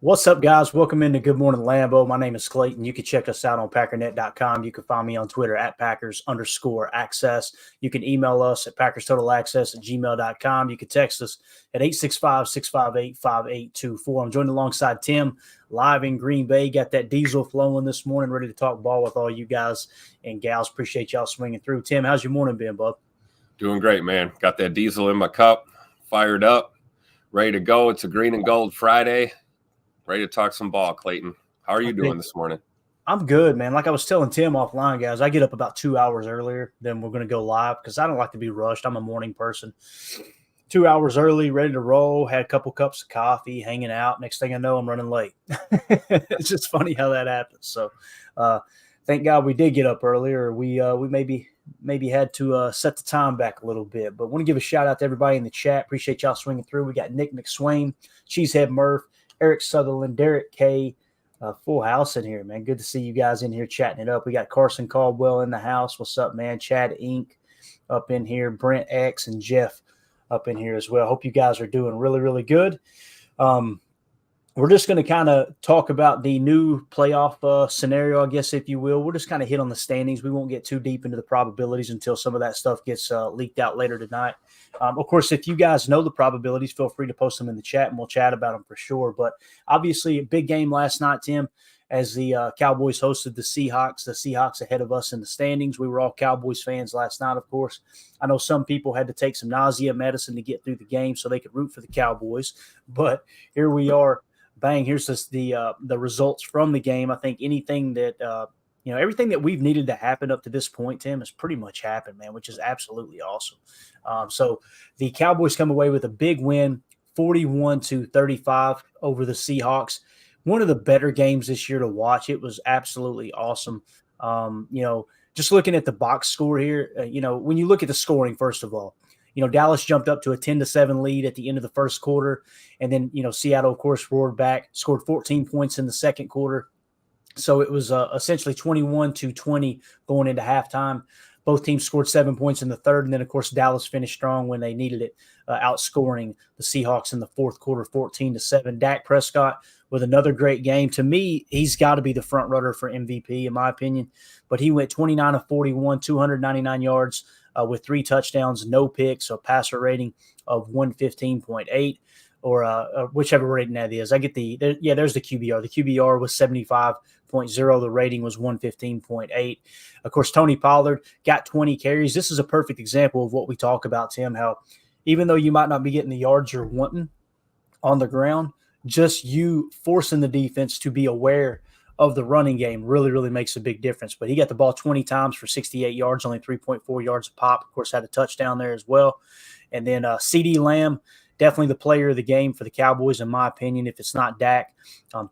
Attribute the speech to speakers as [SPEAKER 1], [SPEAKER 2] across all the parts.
[SPEAKER 1] What's up, guys? Welcome into Good Morning Lambeau. My name is Clayton. You can check us out on packernet.com. You can find me on Twitter at Packers_access. You can email us at PackersTotalAccess@gmail.com. You can text us at 865-658-5824. I'm joined alongside Tim, live in Green Bay. Got that diesel flowing this morning, ready to talk ball with all you guys and gals. Appreciate y'all swinging through. Tim, how's your morning been, bub?
[SPEAKER 2] Doing great, man. Got that diesel in my cup, fired up, ready to go. It's a green and gold Friday. Ready to talk some ball, Clayton. How are you doing this morning?
[SPEAKER 1] I'm good, man. Like I was telling Tim offline, guys, I get up about 2 hours earlier than we're going to go live because I don't like to be rushed. I'm a morning person. 2 hours early, ready to roll, had a couple cups of coffee, hanging out. Next thing I know, I'm running late. It's just funny how that happens. So thank God we did get up earlier. We maybe had to set the time back a little bit. But want to give a shout out to everybody in the chat. Appreciate y'all swinging through. We got Nick McSwain, Cheesehead Murph, Eric Sutherland, Derek K, full house in here, man. Good to see you guys in here chatting it up. We got Carson Caldwell in the house. What's up, man? Chad Inc. up in here, Brent X and Jeff up in here as well. Hope you guys are doing really, really good. We're just going to kind of talk about the new playoff scenario, I guess, if you will. We'll just kind of hit on the standings. We won't get too deep into the probabilities until some of that stuff gets leaked out later tonight. Of course, if you guys know the probabilities, feel free to post them in the chat, and we'll chat about them for sure. But obviously, a big game last night, Tim, as the Cowboys hosted the Seahawks. The Seahawks ahead of us in the standings. We were all Cowboys fans last night, of course. I know some people had to take some nausea medicine to get through the game so they could root for the Cowboys. But here we are. Bang, here's just the results from the game. I think anything that, everything that we've needed to happen up to this point, Tim, has pretty much happened, man, which is absolutely awesome. So the Cowboys come away with a big win, 41-35 over the Seahawks. One of the better games this year to watch. It was absolutely awesome. Just looking at the box score here, when you look at the scoring, first of all, Dallas jumped up to a 10-7 lead at the end of the first quarter. And then, Seattle, of course, roared back, scored 14 points in the second quarter. So it was essentially 21-20 going into halftime. Both teams scored 7 points in the third. And then, of course, Dallas finished strong when they needed it, outscoring the Seahawks in the fourth quarter, 14-7. Dak Prescott with another great game. To me, he's got to be the front runner for MVP, in my opinion. But he went 29 of 41, 299 yards, with 3 touchdowns, no picks, so passer rating of 115.8 or whichever rating that is. I get there's the QBR. The QBR was 75.0. The rating was 115.8. Of course, Tony Pollard got 20 carries. This is a perfect example of what we talk about, Tim, how even though you might not be getting the yards you're wanting on the ground, just you forcing the defense to be aware of the running game really, really makes a big difference. But he got the ball 20 times for 68 yards, only 3.4 yards a pop. Of course, had a touchdown there as well. And then CeeDee Lamb, definitely the player of the game for the Cowboys, in my opinion, if it's not Dak.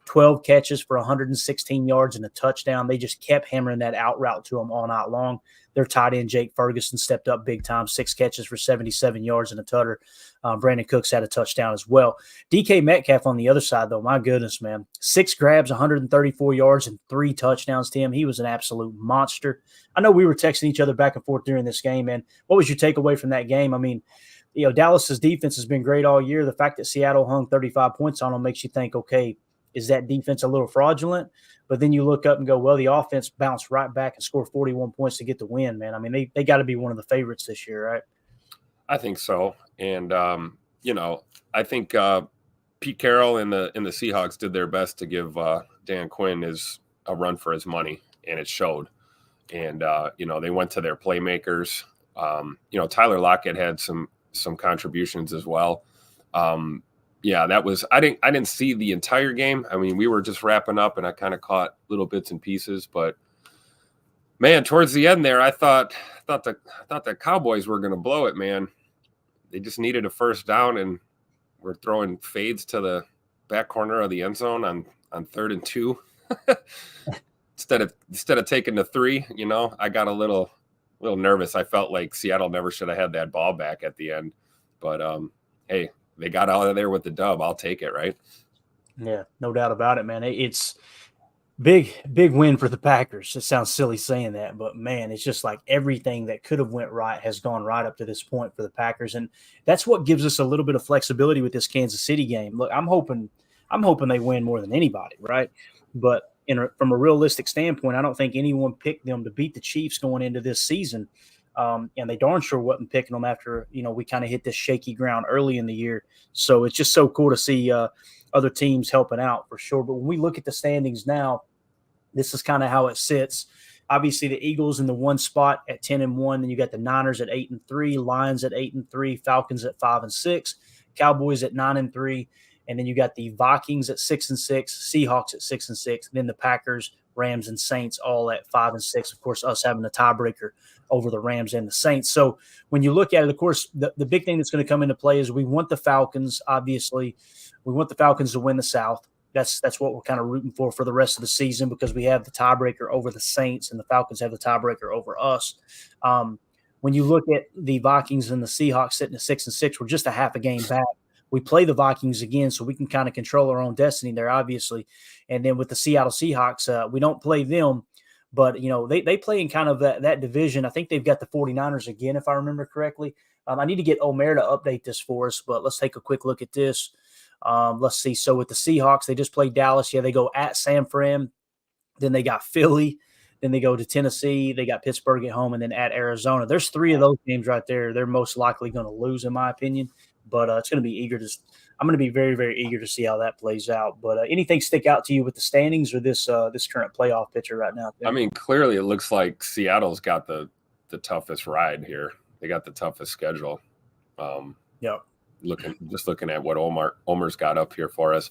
[SPEAKER 1] 12 catches for 116 yards and a touchdown. They just kept hammering that out route to him all night long. Their tight end, Jake Ferguson, stepped up big time, 6 catches for 77 yards and a tutter. Brandon Cooks had a touchdown as well. DK Metcalf on the other side, though, my goodness, man. 6 grabs, 134 yards, and 3 touchdowns, Tim. He was an absolute monster. I know we were texting each other back and forth during this game, man. What was your takeaway from that game? I mean, Dallas's defense has been great all year. The fact that Seattle hung 35 points on them makes you think, okay, is that defense a little fraudulent? But then you look up and go, well, the offense bounced right back and scored 41 points to get the win, man. I mean, they got to be one of the favorites this year, right?
[SPEAKER 2] I think so. And, I think Pete Carroll and the Seahawks did their best to give Dan Quinn a run for his money, and it showed. And, they went to their playmakers. Tyler Lockett had some contributions as well. That was I didn't see the entire game. I mean, we were just wrapping up and I kind of caught little bits and pieces, but man, towards the end there, I thought the Cowboys were going to blow it, man. They just needed a first down and we're throwing fades to the back corner of the end zone on 3rd and 2. instead of taking the 3, I got a little nervous. I felt like Seattle never should have had that ball back at the end. But hey, they got out of there with the dub. I'll take it, right?
[SPEAKER 1] Yeah, no doubt about it, man. It's big win for the Packers. It sounds silly saying that, but man, it's just like everything that could have went right has gone right up to this point for the Packers. And that's what gives us a little bit of flexibility with this Kansas City game. Look, I'm hoping I'm hoping they win more than anybody, right? But from a realistic standpoint, I don't think anyone picked them to beat the Chiefs going into this season. And they darn sure wasn't picking them after, we kind of hit this shaky ground early in the year. So it's just so cool to see other teams helping out for sure. But when we look at the standings now, this is kind of how it sits. Obviously, the Eagles in the one spot at 10-1. Then you got the Niners at 8-3, Lions at 8-3, Falcons at 5-6, Cowboys at 9-3. And then you got the Vikings at 6-6, Seahawks at 6-6, and then the Packers, Rams, and Saints all at 5-6. Of course, us having a tiebreaker over the Rams and the Saints. So when you look at it, of course, the big thing that's going to come into play is we want the Falcons, obviously. We want the Falcons to win the South. That's what we're kind of rooting for the rest of the season because we have the tiebreaker over the Saints and the Falcons have the tiebreaker over us. When you look at the Vikings and the Seahawks sitting at 6-6, we're just a half a game back. We play the Vikings again, so we can kind of control our own destiny there, obviously. And then with the Seattle Seahawks, we don't play them, but, they play in kind of that division. I think they've got the 49ers again, if I remember correctly. I need to get Omer to update this for us, but let's take a quick look at this. Let's see. So with the Seahawks, they just played Dallas. Yeah, they go at San Fran. Then they got Philly. Then they go to Tennessee. They got Pittsburgh at home and then at Arizona. There's three of those games right there. They're most likely going to lose, in my opinion. But it's going to be I'm going to be very, very eager to see how that plays out. But anything stick out to you with the standings or this current playoff picture right now?
[SPEAKER 2] I mean, clearly it looks like Seattle's got the toughest ride here. They got the toughest schedule.
[SPEAKER 1] Yeah.
[SPEAKER 2] Looking at what Omer's got up here for us.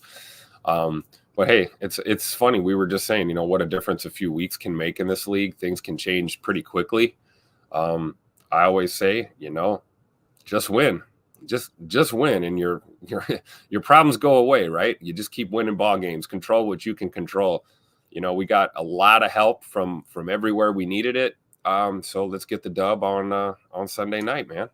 [SPEAKER 2] But hey, it's funny. We were just saying, what a difference a few weeks can make in this league. Things can change pretty quickly. I always say, just win. Just win and your problems go away, right? You just keep winning ball games, control what you can control. We got a lot of help from everywhere we needed it. So let's get the dub on Sunday night, man.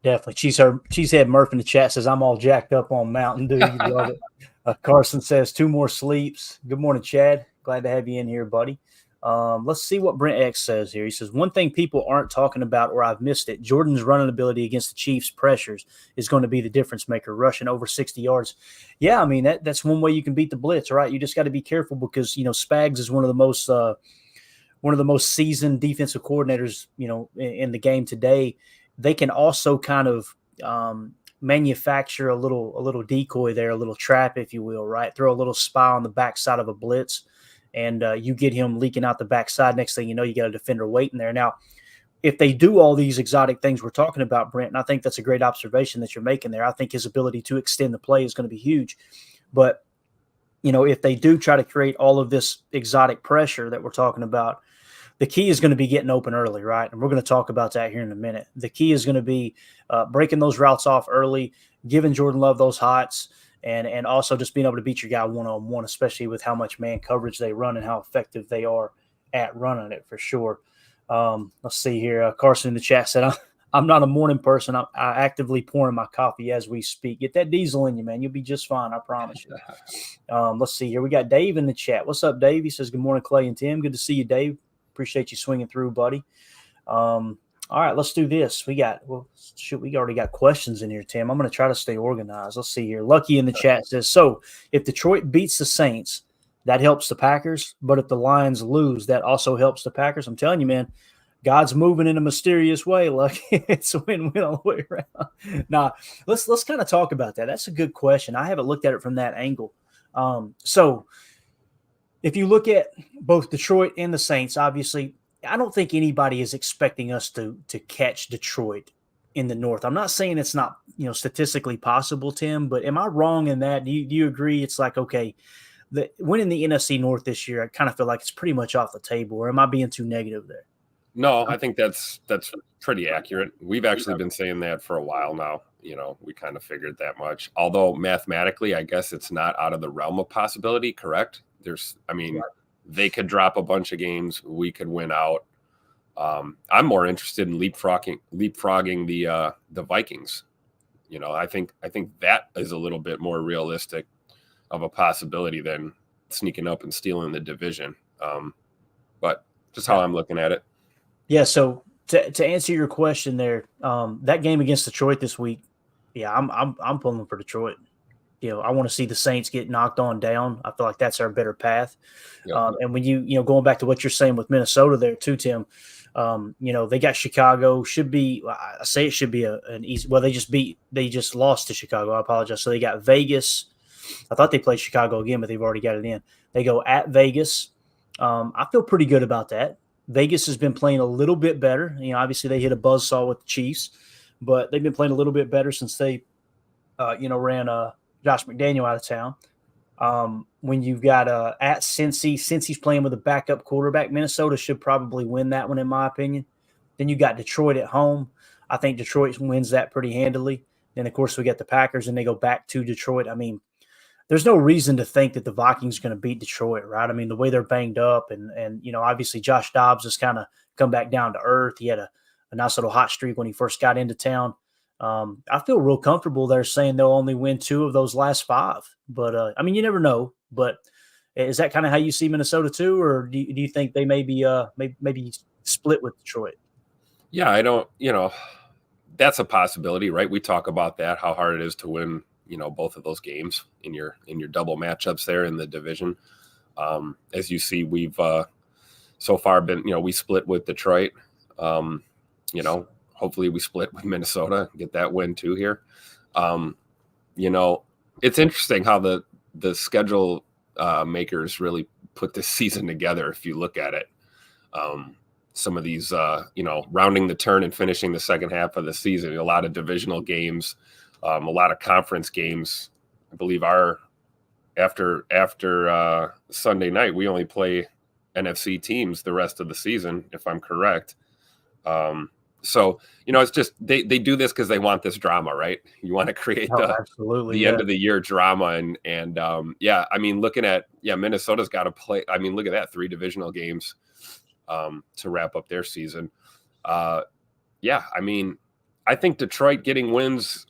[SPEAKER 1] Definitely. Cheesehead Murph in the chat says, I'm all jacked up on Mountain Dew. You love it. Carson says, 2 more sleeps. Good morning, Chad. Glad to have you in here, buddy. Let's see what Brent X says here. He says, one thing people aren't talking about, or I've missed it, Jordan's running ability against the Chiefs' pressures is going to be the difference maker, rushing over 60 yards. Yeah, I mean, that's one way you can beat the blitz, right? You just got to be careful because, Spags is one of the most seasoned defensive coordinators, in the game today. They can also kind of manufacture a little decoy there, a little trap, if you will, right? Throw a little spy on the backside of a blitz. And you get him leaking out the backside. Next thing you know, you got a defender waiting there. Now, if they do all these exotic things we're talking about, Brent, and I think that's a great observation that you're making there, I think his ability to extend the play is going to be huge. But, if they do try to create all of this exotic pressure that we're talking about, the key is going to be getting open early, right? And we're going to talk about that here in a minute. The key is going to be breaking those routes off early, giving Jordan Love those hots, and also just being able to beat your guy one-on-one, especially with how much man coverage they run and how effective they are at running it for sure. Let's see here. Carson in the chat said, I'm not a morning person. I'm actively pouring my coffee as we speak. Get that diesel in you, man. You'll be just fine. I promise you. Let's see here. We got Dave in the chat. What's up, Dave? He says, good morning, Clay and Tim. Good to see you, Dave. Appreciate you swinging through, buddy. All right, let's do this. We already got questions in here, Tim. I'm going to try to stay organized. Let's see here. Lucky in the chat says, so if Detroit beats the Saints, that helps the Packers. But if the Lions lose, that also helps the Packers. I'm telling you, man, God's moving in a mysterious way. Lucky, it's a win-win all the way around. Now, let's kind of talk about that. That's a good question. I haven't looked at it from that angle. So if you look at both Detroit and the Saints, obviously, I don't think anybody is expecting us to catch Detroit in the North. I'm not saying it's not, statistically possible, Tim, but am I wrong in that? Do you agree? It's like, okay, winning the NFC North this year, I kind of feel like it's pretty much off the table, or am I being too negative there?
[SPEAKER 2] No, I think that's pretty accurate. We've actually been saying that for a while now. We kind of figured that much, although mathematically, I guess it's not out of the realm of possibility. Correct. They could drop a bunch of games. We could win out. I'm more interested in leapfrogging the Vikings. I think that is a little bit more realistic of a possibility than sneaking up and stealing the division. But just how I'm looking at it.
[SPEAKER 1] Yeah. So to answer your question there, that game against Detroit this week, yeah, I'm pulling for Detroit. I want to see the Saints get knocked on down. I feel like that's our better path.
[SPEAKER 2] Yep.
[SPEAKER 1] And when going back to what you're saying with Minnesota there too, Tim, they got Chicago. Should be, I say it should be an easy. Well, they just lost to Chicago. I apologize. So they got Vegas. I thought they played Chicago again, but they've already got it in. They go at Vegas. I feel pretty good about that. Vegas has been playing a little bit better. Obviously they hit a buzzsaw with the Chiefs, but they've been playing a little bit better since they, ran Josh McDaniel out of town. When you've got at Cincy's playing with a backup quarterback, Minnesota should probably win that one, in my opinion. Then you got Detroit at home. I think Detroit wins that pretty handily. Then, of course, we got the Packers, and they go back to Detroit. I mean, there's no reason to think that the Vikings are going to beat Detroit, right? I mean, the way they're banged up, and obviously Josh Dobbs has kind of come back down to earth. He had a nice little hot streak when he first got into town. I feel real comfortable there saying they'll only win 2 of those last 5. But, you never know. But is that kind of how you see Minnesota too, or do you think they maybe split with Detroit?
[SPEAKER 2] Yeah, I don't – that's a possibility, right? We talk about that, how hard it is to win – both of those games in your double matchups there in the division. As you see, we've so far been, we split with Detroit. Hopefully we split with Minnesota and get that win too here. It's interesting how the schedule makers really put this season together. If you look at it, some of these, rounding the turn and finishing the second half of the season, a lot of divisional games. A lot of conference games. I believe after Sunday night, we only play NFC teams the rest of the season, if I'm correct. So it's just they do this because they want this drama, right? You want to create the end of the year drama, and looking at Minnesota's got to play. I mean, look at that, 3 divisional games to wrap up their season. I think Detroit getting wins,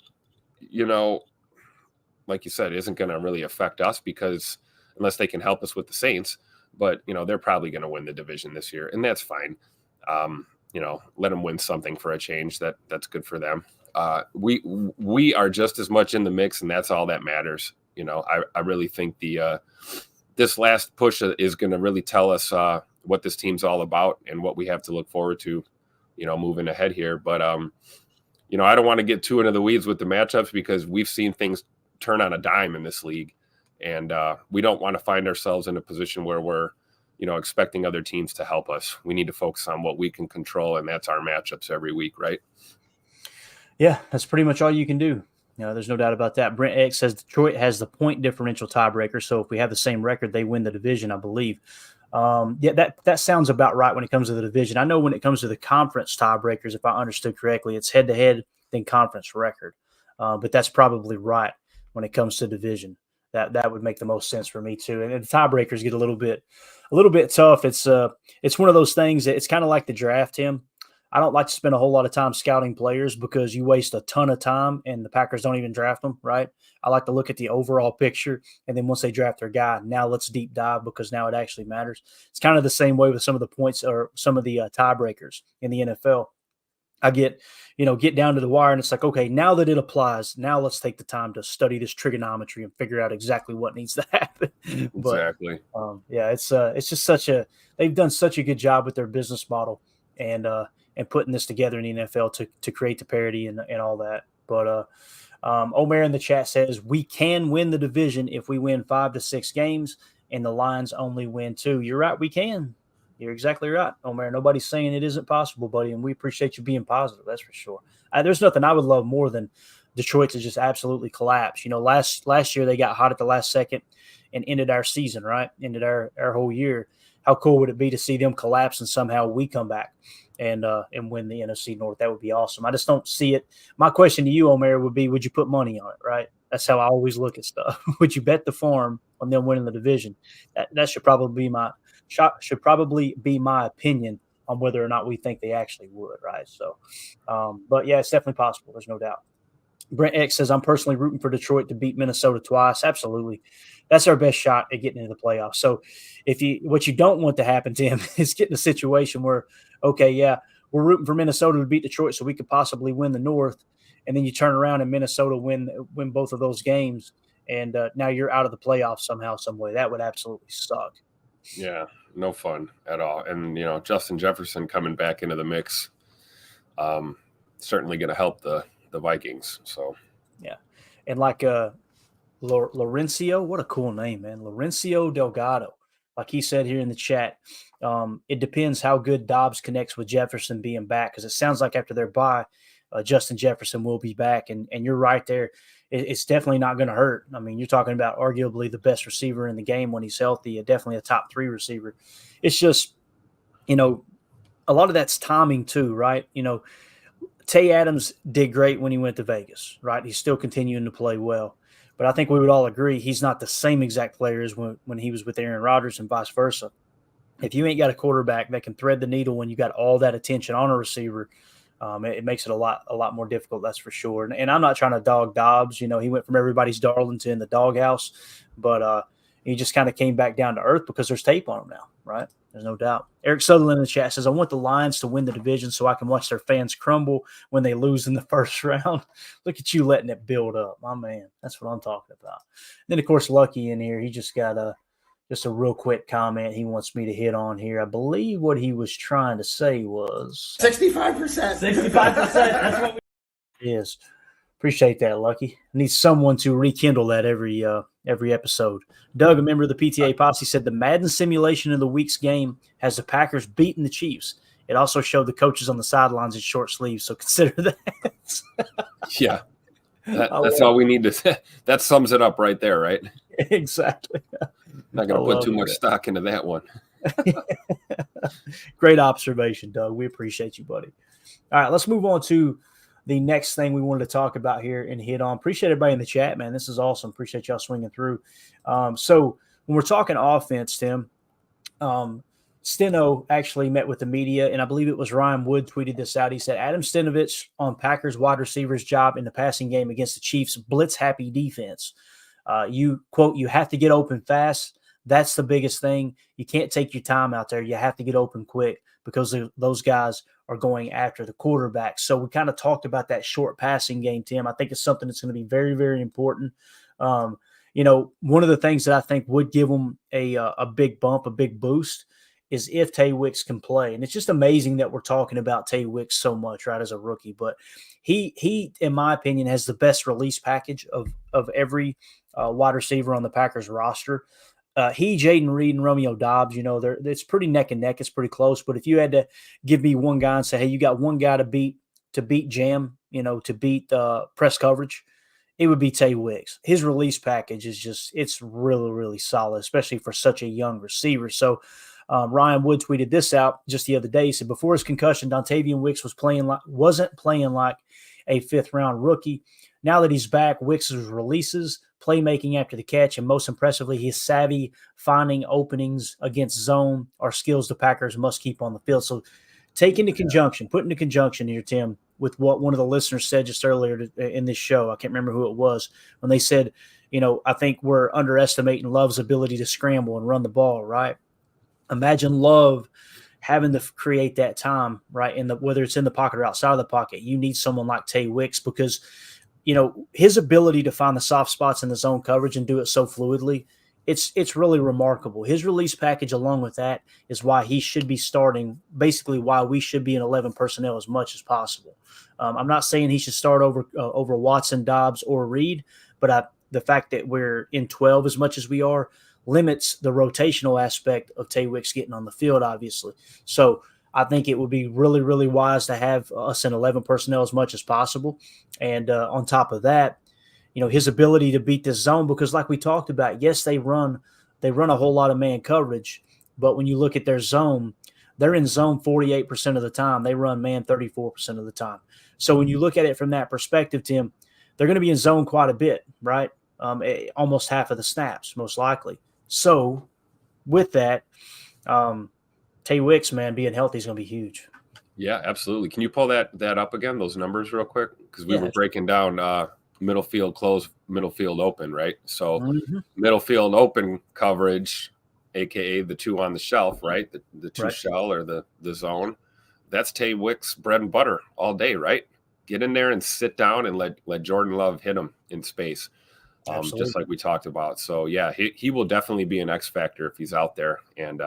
[SPEAKER 2] like you said, isn't going to really affect us because unless they can help us with the Saints, but they're probably going to win the division this year, and that's fine. Let them win something for a change. That's good for them. We are just as much in the mix, and that's all that matters. I really think this last push is going to really tell us what this team's all about and what we have to look forward to, moving ahead here. But I don't want to get too into the weeds with the matchups because we've seen things turn on a dime in this league, and we don't want to find ourselves in a position where we're, expecting other teams to help us. We need to focus on what we can control, and that's our matchups every week, right?
[SPEAKER 1] Yeah, that's pretty much all you can do. There's no doubt about that. Brent X says Detroit has the point differential tiebreaker, so if we have the same record, they win the division, I believe. That sounds about right when it comes to the division. I know when it comes to the conference tiebreakers, if I understood correctly, it's head-to-head, then conference record. But that's probably right when it comes to division. That would make the most sense for me too. And the tiebreakers get a little bit tough. It's one of those things that it's kind of like the draft, Tim. I don't like to spend a whole lot of time scouting players because you waste a ton of time and the Packers don't even draft them, right? I like to look at the overall picture, and then once they draft their guy, now let's deep dive because now it actually matters. It's kind of the same way with some of the points or some of the tiebreakers in the NFL. I get down to the wire, and it's like, okay, now that it applies, now let's take the time to study this trigonometry and figure out exactly what needs to happen.
[SPEAKER 2] Exactly.
[SPEAKER 1] But, it's just they've done such a good job with their business model and putting this together in the NFL to create the parity and all that. But Omer in the chat says we can win the division if we win 5 to 6 games and the Lions only win 2. You're right, we can. You're exactly right, Omer. Nobody's saying it isn't possible, buddy, and we appreciate you being positive. That's for sure. There's nothing I would love more than Detroit to just absolutely collapse. Last year they got hot at the last second and ended our season, right? Ended our whole year. How cool would it be to see them collapse and somehow we come back and win the NFC North? That would be awesome. I just don't see it. My question to you, Omer, would be, would you put money on it, right? That's how I always look at stuff. Would you bet the farm on them winning the division? That should probably be my opinion on whether or not we think they actually would, right? So, but yeah, it's definitely possible. There's no doubt. Brent X says, I'm personally rooting for Detroit to beat Minnesota twice. Absolutely. That's our best shot at getting into the playoffs. So what you don't want to happen, Tim, is get in a situation where, okay, yeah, we're rooting for Minnesota to beat Detroit so we could possibly win the North. And then you turn around and Minnesota win both of those games. and now you're out of the playoffs somehow, some way. That would absolutely suck.
[SPEAKER 2] Yeah, no fun at all. And, Justin Jefferson coming back into the mix, certainly going to help the Vikings. So,
[SPEAKER 1] yeah. And like Laurencio, what a cool name, man. Laurencio Delgado. Like he said here in the chat, it depends how good Dobbs connects with Jefferson being back, because it sounds like after their bye, Justin Jefferson will be back. And you're right there. It's definitely not going to hurt. I mean, you're talking about arguably the best receiver in the game when he's healthy, definitely a top 3 receiver. It's just, a lot of that's timing too, right? Tay Adams did great when he went to Vegas, right? He's still continuing to play well. But I think we would all agree he's not the same exact player as when he was with Aaron Rodgers and vice versa. If you ain't got a quarterback that can thread the needle when you got all that attention on a receiver, it makes it a lot more difficult, that's for sure. And I'm not trying to dog Dobbs. He went from everybody's darling to in the doghouse, but he just kind of came back down to earth because there's tape on him now, right? There's no doubt. Eric Sutherland in the chat says, I want the Lions to win the division so I can watch their fans crumble when they lose in the first round. Look at you letting it build up. My man, that's what I'm talking about. Then, of course, Lucky in here, he just got a real quick comment he wants me to hit on here. I believe what he was trying to say was
[SPEAKER 3] 65%. 65%. That's what
[SPEAKER 1] we is. Appreciate that, Lucky. I need someone to rekindle that every episode. Doug, a member of the PTA posse, said the Madden simulation of the week's game has the Packers beating the Chiefs. It also showed the coaches on the sidelines in short sleeves, so consider that.
[SPEAKER 2] Yeah, that's all we need to. That sums it up right there, right?
[SPEAKER 1] Exactly.
[SPEAKER 2] Not going to put too much stock into that one.
[SPEAKER 1] Great observation, Doug. We appreciate you, buddy. All right, let's move on to the next thing we wanted to talk about here and hit on. Appreciate everybody in the chat, man. This is awesome. Appreciate y'all swinging through. So when we're talking offense, Tim, Steno actually met with the media, and I believe it was Ryan Wood tweeted this out. He said, Adam Stenovich on Packers wide receivers job in the passing game against the Chiefs blitz-happy defense. You have to get open fast. That's the biggest thing. You can't take your time out there. You have to get open quick because those guys are going after the quarterback. So we kind of talked about that short passing game, Tim. I think it's something that's going to be very, very important. One of the things that I think would give them a big bump, a big boost, is if Tay Wicks can play. And it's just amazing that we're talking about Tay Wicks so much, right, as a rookie. But he in my opinion, has the best release package of every wide receiver on the Packers roster. Jaden Reed, and Romeo Dobbs, it's pretty neck and neck. It's pretty close. But if you had to give me one guy and say, hey, you got one guy to beat jam, to beat press coverage, it would be Tay Wicks. His release package is it's really, really solid, especially for such a young receiver. So Ryan Wood tweeted this out just the other day. He said, before his concussion, Davian Wicks wasn't playing like a fifth-round rookie. Now that he's back, Wicks' releases, playmaking after the catch, and most impressively, his savvy finding openings against zone are skills the Packers must keep on the field. So put into conjunction here, Tim, with what one of the listeners said just earlier in this show. I can't remember who it was, when they said, I think we're underestimating Love's ability to scramble and run the ball, right? Imagine Love having to create that time, right, whether it's in the pocket or outside of the pocket. You need someone like Tay Wicks because his ability to find the soft spots in the zone coverage and do it so fluidly, it's really remarkable. His release package along with that is why he should be starting, basically why we should be in 11 personnel as much as possible. I'm not saying he should start over Watson, Dobbs, or Reed, but the fact that we're in 12 as much as we are limits the rotational aspect of Tay Wicks getting on the field, obviously. So I think it would be really, really wise to have us in 11 personnel as much as possible. And on top of that, his ability to beat this zone, because like we talked about, yes, they run a whole lot of man coverage, but when you look at their zone, they're in zone 48% of the time. They run man 34% of the time. So when you look at it from that perspective, Tim, they're going to be in zone quite a bit, right? Almost half of the snaps, most likely. So with that, Tay Wicks, man, being healthy is going to be huge.
[SPEAKER 2] Yeah, absolutely. Can you pull that up again, those numbers real quick? Because we were breaking down middle field close, middle field open, right? So middle field open coverage, a.k.a. the two on the shelf, right? The two shell or the zone. That's Tay Wicks' bread and butter all day, right? Get in there and sit down and let Jordan Love hit him in space. just like we talked about. So, yeah, he will definitely be an X factor if he's out there, and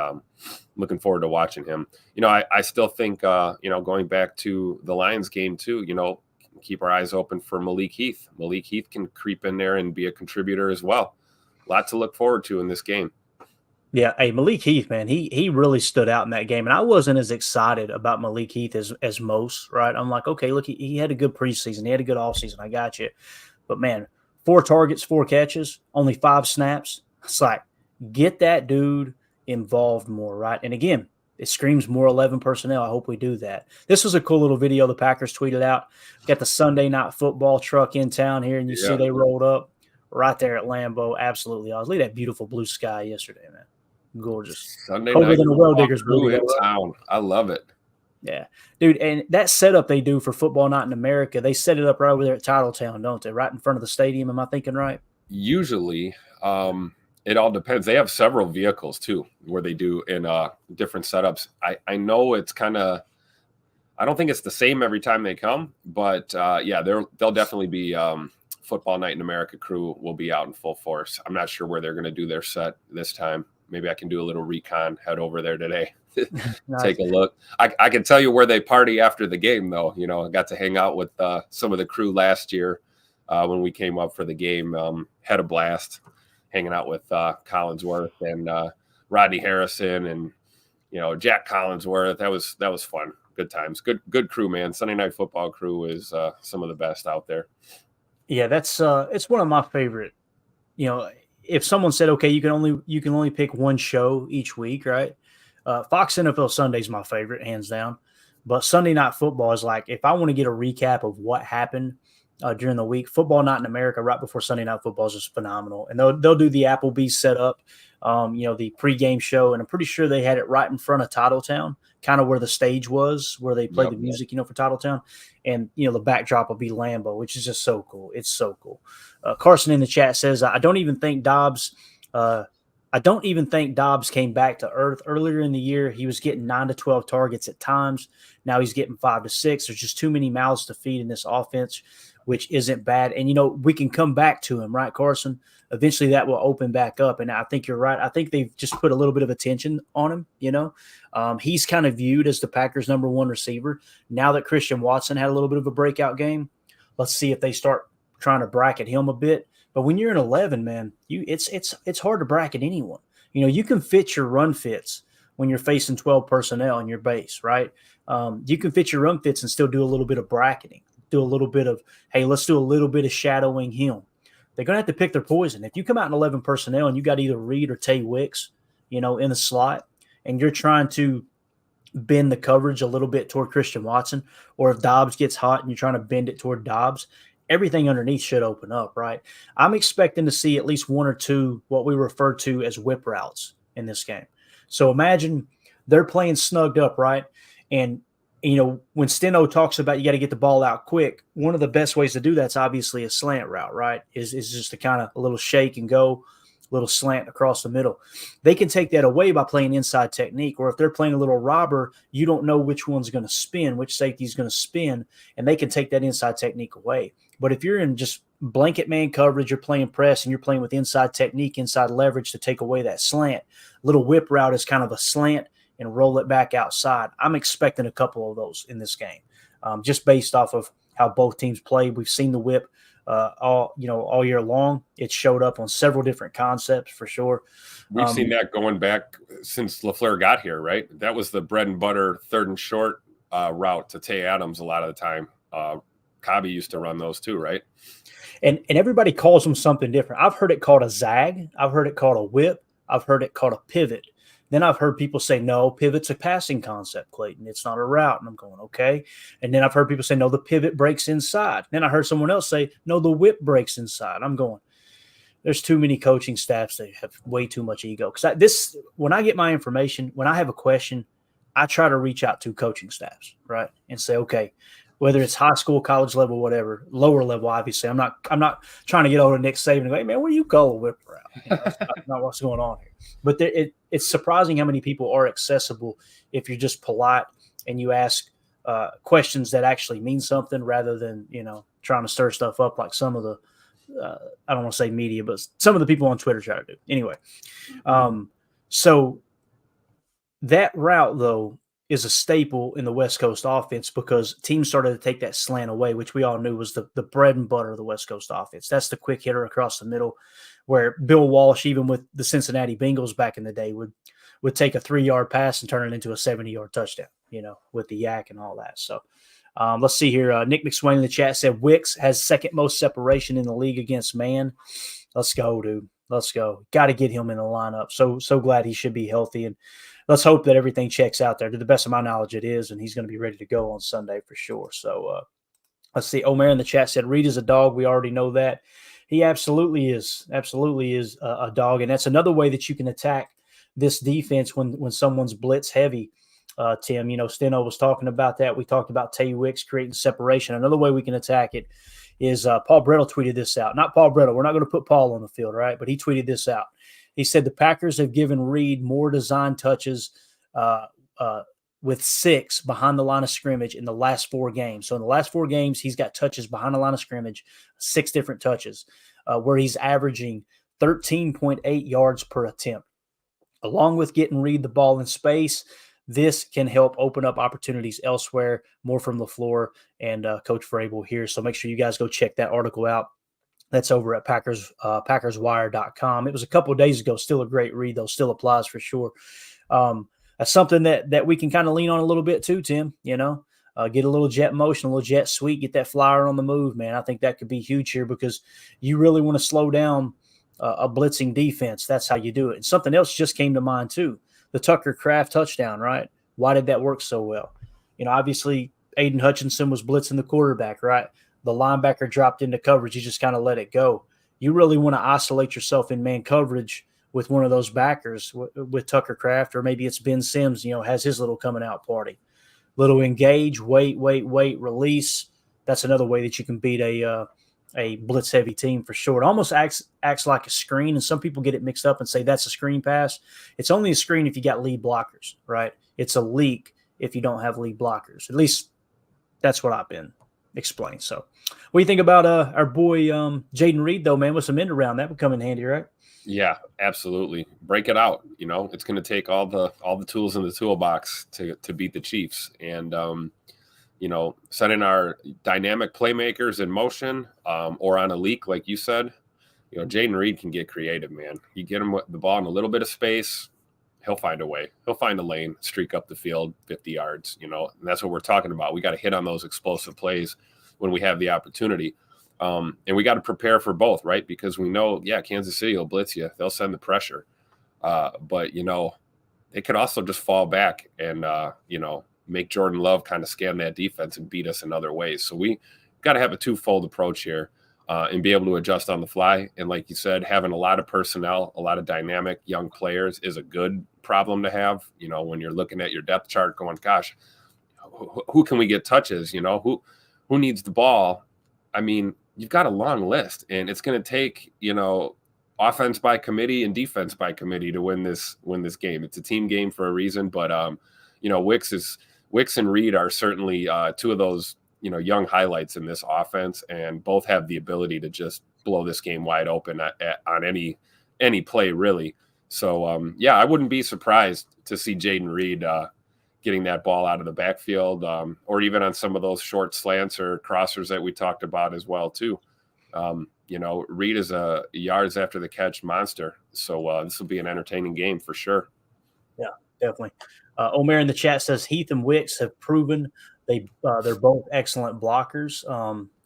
[SPEAKER 2] looking forward to watching him. I still think, going back to the Lions game too, keep our eyes open for Malik Heath. Malik Heath can creep in there and be a contributor as well. A lot to look forward to in this game.
[SPEAKER 1] Yeah, hey, Malik Heath, man, he really stood out in that game, and I wasn't as excited about Malik Heath as most, right? I'm like, okay, look, he had a good preseason, he had a good offseason, I got you, but man, 4 targets, 4 catches, only 5 snaps. It's like, get that dude involved more, right? And again, it screams more 11 personnel. I hope we do that. This was a cool little video the Packers tweeted out. Got the Sunday Night Football truck in town here, and you see they rolled up right there at Lambeau. Absolutely awesome. Look at that beautiful blue sky yesterday, man. Gorgeous.
[SPEAKER 2] Sunday
[SPEAKER 1] Colder
[SPEAKER 2] night
[SPEAKER 1] than a well digger's
[SPEAKER 2] blue in town. I love it.
[SPEAKER 1] Yeah, dude, and that setup they do for Football Night in America, they set it up right over there at Titletown, don't they? Right in front of the stadium. Am I thinking right?
[SPEAKER 2] Usually, it all depends. They have several vehicles too, where they do in different setups. I know it's kind of. I don't think it's the same every time they come, but yeah, they'll definitely be. Football Night in America crew will be out in full force. I'm not sure where they're going to do their set this time. Maybe I can do a little recon, head over there today,
[SPEAKER 1] Nice.
[SPEAKER 2] take a look. I can tell you where they party after the game, though. I got to hang out with some of the crew last year when we came up for the game. Had a blast hanging out with Collinsworth and Rodney Harrison and Jack Collinsworth. That was fun. Good times. Good crew, man. Sunday Night Football crew is some of the best out there.
[SPEAKER 1] Yeah, that's it's one of my favorite. If someone said, okay, you can only pick one show each week, right? Fox NFL Sunday is my favorite, hands down. But Sunday Night Football is like, if I want to get a recap of what happened during the week, Football Night in America right before Sunday Night Football is just phenomenal. And they'll do the Applebee's setup, the pregame show, and I'm pretty sure they had it right in front of Titletown, kind of where the stage was, where they played the music, for Titletown. And, the backdrop will be Lambeau, which is just so cool. It's so cool. Carson in the chat says, I don't even think Dobbs came back to earth. Earlier in the year, he was getting 9 to 12 targets at times. Now he's getting 5 to 6. There's just too many mouths to feed in this offense, which isn't bad. And, we can come back to him, right, Carson? Eventually that will open back up. And I think you're right. I think they've just put a little bit of attention on him. He's kind of viewed as the Packers' #1 receiver. Now that Christian Watson had a little bit of a breakout game, let's see if they start trying to bracket him a bit. But when you're in 11, man, it's hard to bracket anyone. You can fit your run fits when you're facing 12 personnel in your base, right? You can fit your run fits and still do a little bit of bracketing, do a little bit of, hey, let's do a little bit of shadowing him. They're going to have to pick their poison. If you come out in 11 personnel and you got either Reed or Tay Wicks, in the slot, and you're trying to bend the coverage a little bit toward Christian Watson, or if Dobbs gets hot and you're trying to bend it toward Dobbs, everything underneath should open up, right? I'm expecting to see at least 1 or 2 what we refer to as whip routes in this game. So imagine they're playing snugged up, right? And, when Steno talks about you got to get the ball out quick, one of the best ways to do that's obviously a slant route, right? Is just to kind of a little shake and go, a little slant across the middle. They can take that away by playing inside technique, or if they're playing a little robber, you don't know which one's going to spin, which safety is going to spin, and they can take that inside technique away. But if you're in just blanket man coverage, you're playing press, and you're playing with inside technique, inside leverage to take away that slant, little whip route is kind of a slant and roll it back outside. I'm expecting a couple of those in this game, just based off of how both teams play. We've seen the whip all year long. It showed up on several different concepts for sure.
[SPEAKER 2] We've seen that going back since LaFleur got here, right? That was the bread and butter 3rd and short route to Tay Adams a lot of the time. Cobby used to run those too, right?
[SPEAKER 1] And everybody calls them something different. I've heard it called a zag. I've heard it called a whip. I've heard it called a pivot. Then I've heard people say, no, pivot's a passing concept, Clayton. It's not a route. And I'm going, okay. And then I've heard people say, no, the pivot breaks inside. Then I heard someone else say, no, the whip breaks inside. I'm going, there's too many coaching staffs that have way too much ego. Because when I get my information, when I have a question, I try to reach out to coaching staffs, right, and say, okay, whether it's high school, college level, whatever, lower level, obviously. I'm not trying to get over to Nick Saban and go, hey, man, where do you call a whip route? That's not what's going on here. But it's surprising how many people are accessible if you're just polite and you ask questions that actually mean something rather than, trying to stir stuff up like some of the I don't want to say media, but some of the people on Twitter try to do. Anyway, so that route, though, is a staple in the West Coast offense because teams started to take that slant away, which we all knew was the bread and butter of the West Coast offense. That's the quick hitter across the middle where Bill Walsh, even with the Cincinnati Bengals back in the day, would take a 3-yard pass and turn it into a 70-yard touchdown, with the yak and all that. So let's see here. Nick McSwain in the chat said Wicks has second most separation in the league against man. Let's go, dude. Let's go. Got to get him in the lineup. So glad he should be healthy. And let's hope that everything checks out there. To the best of my knowledge, it is, and he's going to be ready to go on Sunday for sure. So let's see. Omer in the chat said Reed is a dog. We already know that. He absolutely is. Absolutely is a dog. And that's another way that you can attack this defense when someone's blitz heavy. Tim, Steno was talking about that. We talked about Tay Wicks creating separation. Another way we can attack it is Paul Brettel tweeted this out. Not Paul Brettel. We're not going to put Paul on the field, right? But he tweeted this out. He said the Packers have given Reed more design touches with 6 behind the line of scrimmage in the last 4 games. So in the last 4 games, he's got touches behind the line of scrimmage, 6 different touches, where he's averaging 13.8 yards per attempt. Along with getting Reed the ball in space, this can help open up opportunities elsewhere. More from LaFleur and Coach Vrabel here. So make sure you guys go check that article out. That's over at PackersWire.com. It was a couple of days ago. Still a great read, though. Still applies for sure. That's something that we can kind of lean on a little bit too, Tim. Get a little jet motion, a little jet sweep, get that flyer on the move, man. I think that could be huge here because you really want to slow down a blitzing defense. That's how you do it. And something else just came to mind too. The Tucker Kraft touchdown, right? Why did that work so well? Obviously Aiden Hutchinson was blitzing the quarterback, right? The linebacker dropped into coverage. You just kind of let it go. You really want to isolate yourself in man coverage with one of those backers, with Tucker Kraft, or maybe it's Ben Sims, has his little coming out party. Little engage, wait, release. That's another way that you can beat a blitz-heavy team for sure. It almost acts like a screen, and some people get it mixed up and say that's a screen pass. It's only a screen if you got lead blockers, right? It's a leak if you don't have lead blockers. At least that's what I've been explained. So what do you think about our boy Jaden Reed, though, man, with some end around? That would come in handy, right?
[SPEAKER 2] Yeah, absolutely. Break it out. It's going to take all the tools in the toolbox to beat the Chiefs. And setting our dynamic playmakers in motion or on a leak, like you said, Jaden Reed can get creative, man. You get him the ball in a little bit of space, he'll find a way. He'll find a lane, streak up the field 50 yards, and that's what we're talking about. We got to hit on those explosive plays when we have the opportunity. And we got to prepare for both, right? Because we know, Kansas City will blitz you. They'll send the pressure. But, it could also just fall back and, make Jordan Love kind of scan that defense and beat us in other ways. So we got to have a twofold approach here and be able to adjust on the fly. And like you said, having a lot of personnel, a lot of dynamic young players is a good problem to have. When you're looking at your depth chart going, gosh, who can we get touches? Who needs the ball? I mean, you've got a long list, and it's going to take, offense by committee and defense by committee to win this game. It's a team game for a reason, but Wicks and Reed are certainly 2 of those, young highlights in this offense, and both have the ability to just blow this game wide open on any play, really. So, I wouldn't be surprised to see Jaden Reed getting that ball out of the backfield or even on some of those short slants or crossers that we talked about as well, too. Reed is a yards after the catch monster. So this will be an entertaining game for sure.
[SPEAKER 1] Yeah, definitely. Omer in the chat says Heath and Wicks have proven they're both excellent blockers.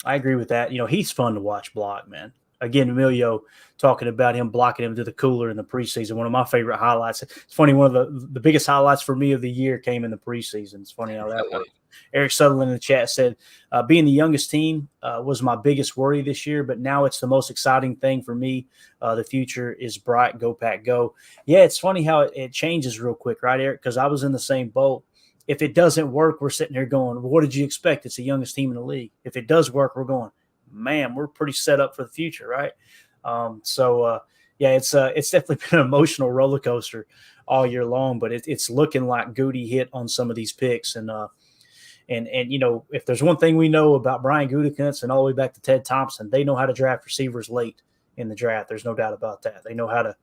[SPEAKER 1] I agree with that. Heath's fun to watch block, man. Again, Emilio talking about him blocking him to the cooler in the preseason. One of my favorite highlights. It's funny, one of the biggest highlights for me of the year came in the preseason. It's funny how that worked. Eric Sutherland in the chat said, being the youngest team was my biggest worry this year, but now it's the most exciting thing for me. The future is bright. Go, Pack, go. Yeah, it's funny how it changes real quick, right, Eric? Because I was in the same boat. If it doesn't work, we're sitting there going, well, what did you expect? It's the youngest team in the league. If it does work, we're going, man, we're pretty set up for the future, right? It's definitely been an emotional roller coaster all year long, but it's looking like Goody hit on some of these picks. And And if there's one thing we know about Brian Gutekunst and all the way back to Ted Thompson, they know how to draft receivers late in the draft. There's no doubt about that. They know how to,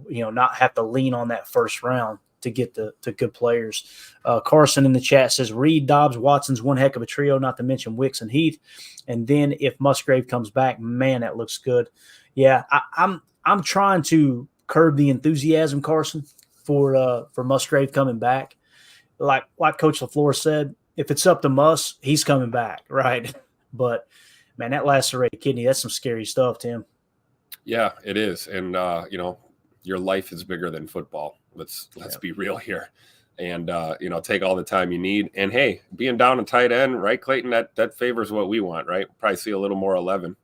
[SPEAKER 1] not have to lean on that first round to get to good players. Carson in the chat says Reed, Dobbs, Watson's one heck of a trio, not to mention Wicks and Heath. And then if Musgrave comes back, man, that looks good. Yeah, I'm trying to curb the enthusiasm, Carson, for Musgrave coming back. Like Coach LaFleur said, if it's up to Muss, he's coming back, right? But man, that lacerated kidney, that's some scary stuff, Tim.
[SPEAKER 2] Yeah, it is. And your life is bigger than football. Let's be real here. And take all the time you need. And hey, being down a tight end, right, Clayton, that favors what we want, right? Probably see a little more 11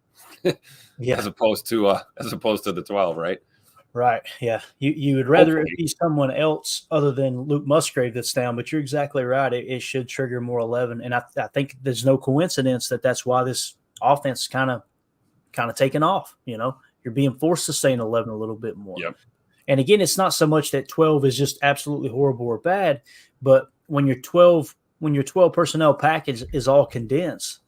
[SPEAKER 2] as opposed to the 12, right?
[SPEAKER 1] Right. Yeah. You would rather it be someone else other than Luke Musgrave that's down, but you're exactly right. It should trigger more 11. And I think there's no coincidence that's why this offense is kind of taking off. You're being forced to stay in 11 a little bit more.
[SPEAKER 2] Yep.
[SPEAKER 1] And again, it's not so much that 12 is just absolutely horrible or bad, but when your 12 personnel package is all condensed,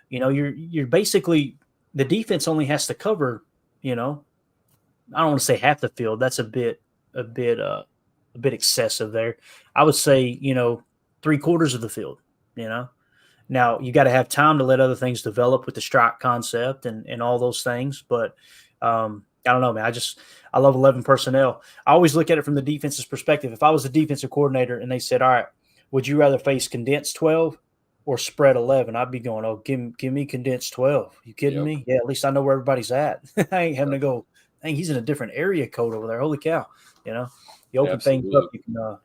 [SPEAKER 1] you're basically, the defense only has to cover, I don't want to say half the field. That's a bit excessive there. I would say, 3/4 of the field, Now you got to have time to let other things develop with the strike concept and all those things. But I don't know, man. I love 11 personnel. I always look at it from the defense's perspective. If I was the defensive coordinator and they said, all right, would you rather face condensed 12 or spread 11? I'd be going, oh, give me condensed 12. You kidding me? Yeah, at least I know where everybody's at. I ain't having to go, dang, he's in a different area code over there. Holy cow. You open things up,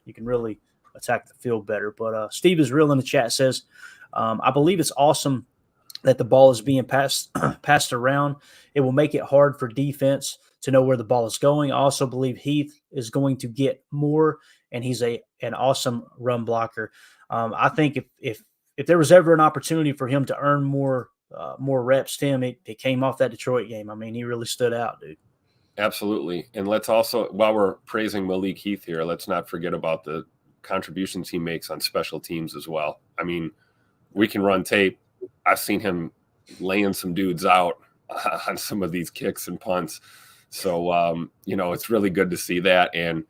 [SPEAKER 1] you can really attack the field better. But Steve is real in the chat says, I believe it's awesome that the ball is being passed around. It will make it hard for defense to know where the ball is going. I also believe Heath is going to get more, and he's an awesome run blocker. I think if there was ever an opportunity for him to earn more reps, Tim, it came off that Detroit game. I mean, he really stood out, dude.
[SPEAKER 2] Absolutely. And let's also, while we're praising Malik Heath here, let's not forget about the contributions he makes on special teams as well. I mean, we can run tape. I've seen him laying some dudes out on some of these kicks and punts. So, it's really good to see that. And,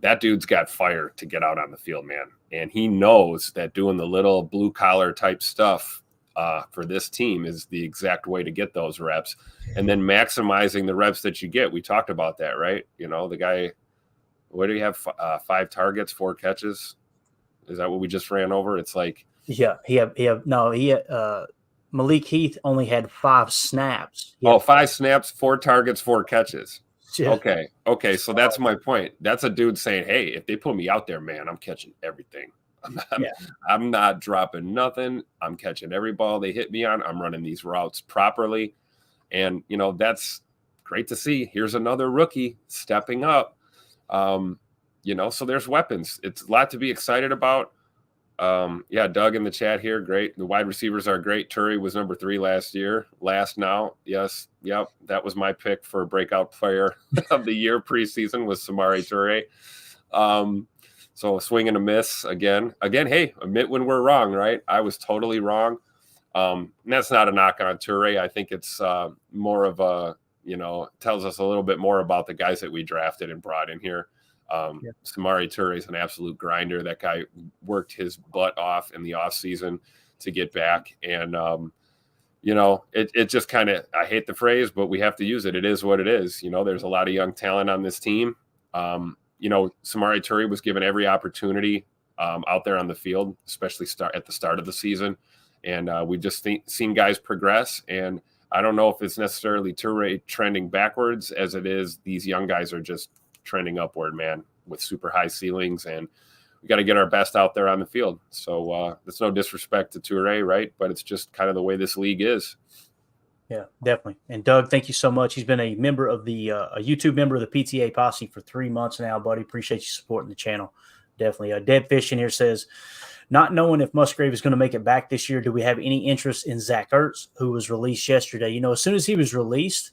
[SPEAKER 2] that dude's got fire to get out on the field, man. And he knows that doing the little blue collar type stuff for this team is the exact way to get those reps. And then maximizing the reps that you get. We talked about that, right? The guy, what do you have? 5 targets, 4 catches. Is that what we just ran over? It's like,
[SPEAKER 1] yeah, Malik Heath only had 5 snaps.
[SPEAKER 2] 5 snaps, 4 targets, 4 catches.
[SPEAKER 1] Yeah.
[SPEAKER 2] Okay. So that's my point. That's a dude saying, hey, if they put me out there, man, I'm catching everything. I'm not dropping nothing. I'm catching every ball they hit me on. I'm running these routes properly. And, that's great to see. Here's another rookie stepping up. So there's weapons. It's a lot to be excited about. Doug in the chat here. Great. The wide receivers are great. Turry was number 3 last year. Last now. Yes. Yep. That was my pick for breakout player of the year preseason was Samori Toure. So a swing and a miss again. Hey, admit when we're wrong, right? I was totally wrong. And that's not a knock on Toure. I think it's more of a, tells us a little bit more about the guys that we drafted and brought in here. Samori Toure is an absolute grinder. That guy worked his butt off in the off season to get back. And, it just kind of, I hate the phrase, but we have to use it. It is what it is. There's a lot of young talent on this team. Samori Toure was given every opportunity out there on the field, especially at the start of the season. And we've just seen guys progress. And I don't know if it's necessarily Toure trending backwards as it is these young guys are just trending upward, man, with super high ceilings, and we got to get our best out there on the field. So that's no disrespect to Toure, right? But it's just kind of the way this league is.
[SPEAKER 1] Yeah, definitely. And Doug, thank you so much. He's been a member of a YouTube member of the PTA Posse for 3 months now, buddy. Appreciate you supporting the channel. Definitely. Dead Fish in here says, not knowing if Musgrave is going to make it back this year, do we have any interest in Zack Herz, who was released yesterday? As soon as he was released,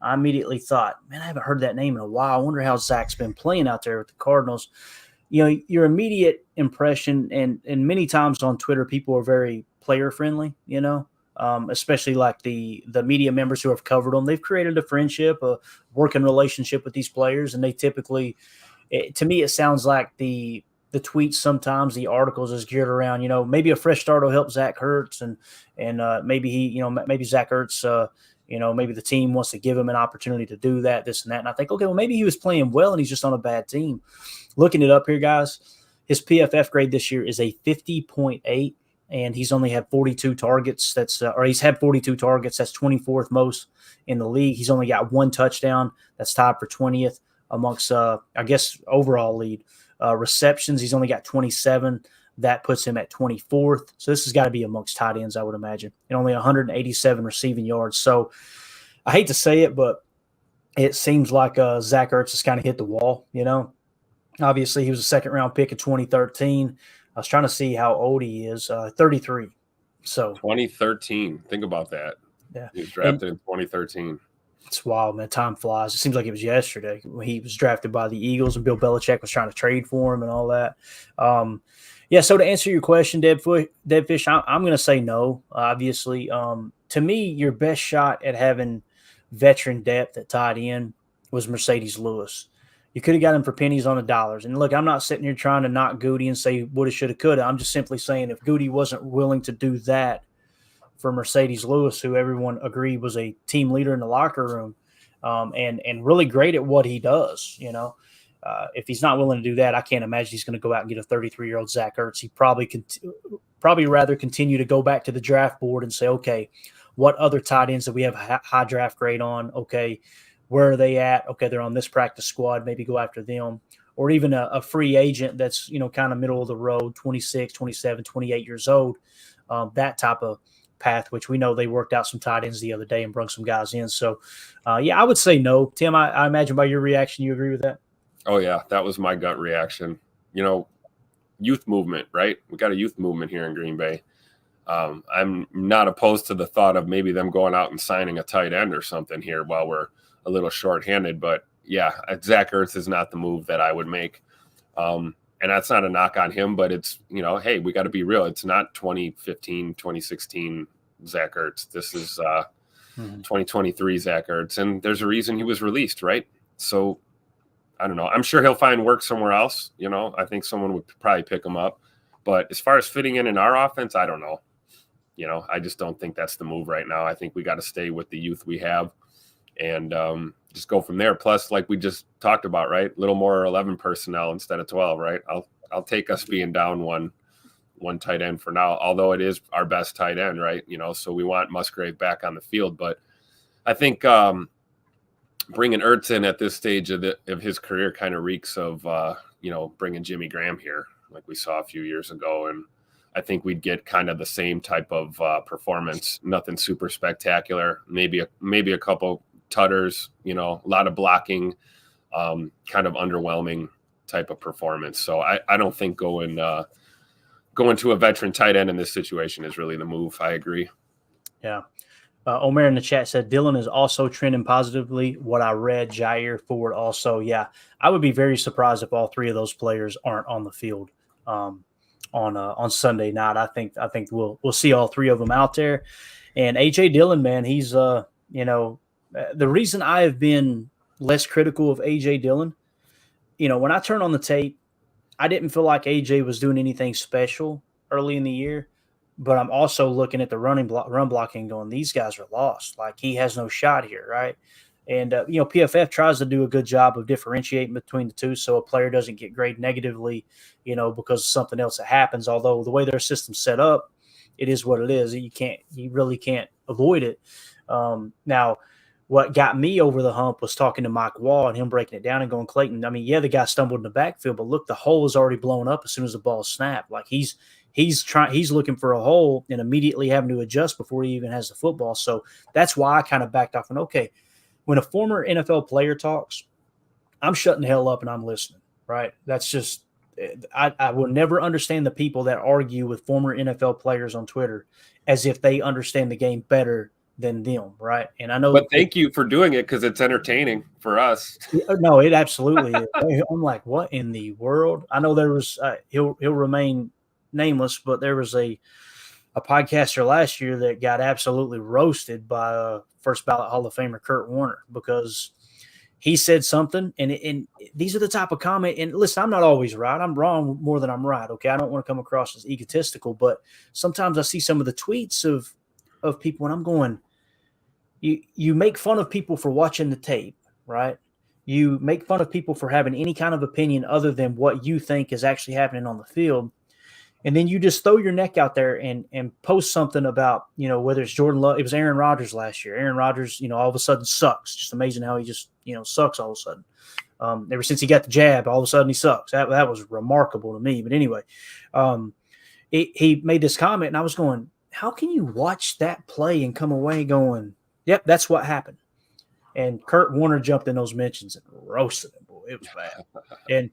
[SPEAKER 1] I immediately thought, man, I haven't heard that name in a while. I wonder how Zach's been playing out there with the Cardinals. your immediate impression, and many times on Twitter, people are very player friendly, especially like the media members who have covered them. They've created a friendship, a working relationship with these players, and they typically, to me, it sounds like the tweets sometimes, the articles is geared around, maybe a fresh start will help Zack Herz, and maybe maybe Zack Herz, maybe the team wants to give him an opportunity to do that, this and that. And I think, okay, well, maybe he was playing well and he's just on a bad team. Looking it up here, guys, his PFF grade this year is a 50.8, and he's only had 42 targets. He's had 42 targets. That's 24th most in the league. He's only got one touchdown. That's tied for 20th amongst, overall lead. Receptions, he's only got 27. That puts him at 24th. So this has got to be amongst tight ends, I would imagine, and only 187 receiving yards. So I hate to say it, but it seems like Zack Ertz has kind of hit the wall, Obviously, he was a second-round pick in 2013. I was trying to see how old he is, 33. So
[SPEAKER 2] 2013. Think about that.
[SPEAKER 1] Yeah.
[SPEAKER 2] He was drafted in 2013.
[SPEAKER 1] It's wild, man. Time flies. It seems like it was yesterday when he was drafted by the Eagles and Bill Belichick was trying to trade for him and all that. So to answer your question, Deadfish, I'm going to say no, obviously. To me, your best shot at having veteran depth at tight end was Mercedes Lewis. You could have got him for pennies on the dollars. And look, I'm not sitting here trying to knock Goody and say woulda, shoulda, coulda. I'm just simply saying if Goody wasn't willing to do that for Mercedes Lewis, who everyone agreed was a team leader in the locker room, and really great at what he does, if he's not willing to do that, I can't imagine he's going to go out and get a 33-year-old Zack Ertz. He probably rather continue to go back to the draft board and say, okay, what other tight ends that we have high draft grade on? Okay, where are they at? Okay, they're on this practice squad. Maybe go after them. Or even a free agent that's, kind of middle of the road, 26, 27, 28 years old, that type of path, which we know they worked out some tight ends the other day and brought some guys in. So, I would say no. Tim, I imagine by your reaction, you agree with that?
[SPEAKER 2] Oh, yeah, that was my gut reaction. Youth movement, right? We got a youth movement here in Green Bay. I'm not opposed to the thought of maybe them going out and signing a tight end or something here while we're a little shorthanded. But, yeah, Zack Ertz is not the move that I would make. And that's not a knock on him, but it's, hey, we got to be real. It's not 2015, 2016 Zack Ertz. This is 2023 Zack Ertz. And there's a reason he was released, right? So, I don't know. I'm sure he'll find work somewhere else. I think someone would probably pick him up. But as far as fitting in our offense, I don't know. I just don't think that's the move right now. I think we got to stay with the youth we have and just go from there. Plus, like we just talked about, right? A little more 11 personnel instead of 12, right? I'll take us being down one tight end for now, although it is our best tight end, right? So we want Musgrave back on the field. But I think bringing Ertz in at this stage of his career kind of reeks of, bringing Jimmy Graham here like we saw a few years ago. And I think we'd get kind of the same type of performance, nothing super spectacular, maybe a couple tutters, a lot of blocking, kind of underwhelming type of performance. So I don't think going to a veteran tight end in this situation is really the move. I agree.
[SPEAKER 1] Yeah. Omer in the chat said Dillon is also trending positively. What I read, Jair Ford also. Yeah, I would be very surprised if all three of those players aren't on the field on Sunday night. I think we'll see all three of them out there. And AJ Dillon, man, he's the reason I have been less critical of AJ Dillon. When I turn on the tape, I didn't feel like AJ was doing anything special early in the year. But I'm also looking at the run blocking going, these guys are lost. Like, he has no shot here, right? And, PFF tries to do a good job of differentiating between the two so a player doesn't get graded negatively, because of something else that happens. Although the way their system's set up, it is what it is. You really can't avoid it. Now, what got me over the hump was talking to Mike Wall and him breaking it down and going, Clayton, I mean, yeah, the guy stumbled in the backfield, but look, the hole is already blown up as soon as the ball snapped. Like, he's looking for a hole and immediately having to adjust before he even has the football. So that's why I kind of backed off. And okay, when a former NFL player talks, I'm shutting the hell up and I'm listening, right? That's just, I will never understand the people that argue with former NFL players on Twitter as if they understand the game better than them, right? And I know,
[SPEAKER 2] but thank you for doing it because it's entertaining for us.
[SPEAKER 1] No, it absolutely is. I'm like, what in the world? I know there was he'll remain nameless, but there was a podcaster last year that got absolutely roasted by first ballot Hall of Famer Kurt Warner because he said something, and these are the type of comment. And listen, I'm not always right. I'm wrong more than I'm right. Okay, I don't want to come across as egotistical, but sometimes I see some of the tweets of people, and I'm going, you make fun of people for watching the tape, right? You make fun of people for having any kind of opinion other than what you think is actually happening on the field. And then you just throw your neck out there and post something about, whether it's Jordan Love, it was Aaron Rodgers last year. Aaron Rodgers, all of a sudden sucks. Just amazing how he just, sucks all of a sudden. Ever since he got the jab, all of a sudden he sucks. That was remarkable to me. But anyway, he made this comment, and I was going, how can you watch that play and come away going, yep, that's what happened? And Kurt Warner jumped in those mentions and roasted him. Boy, it was bad. And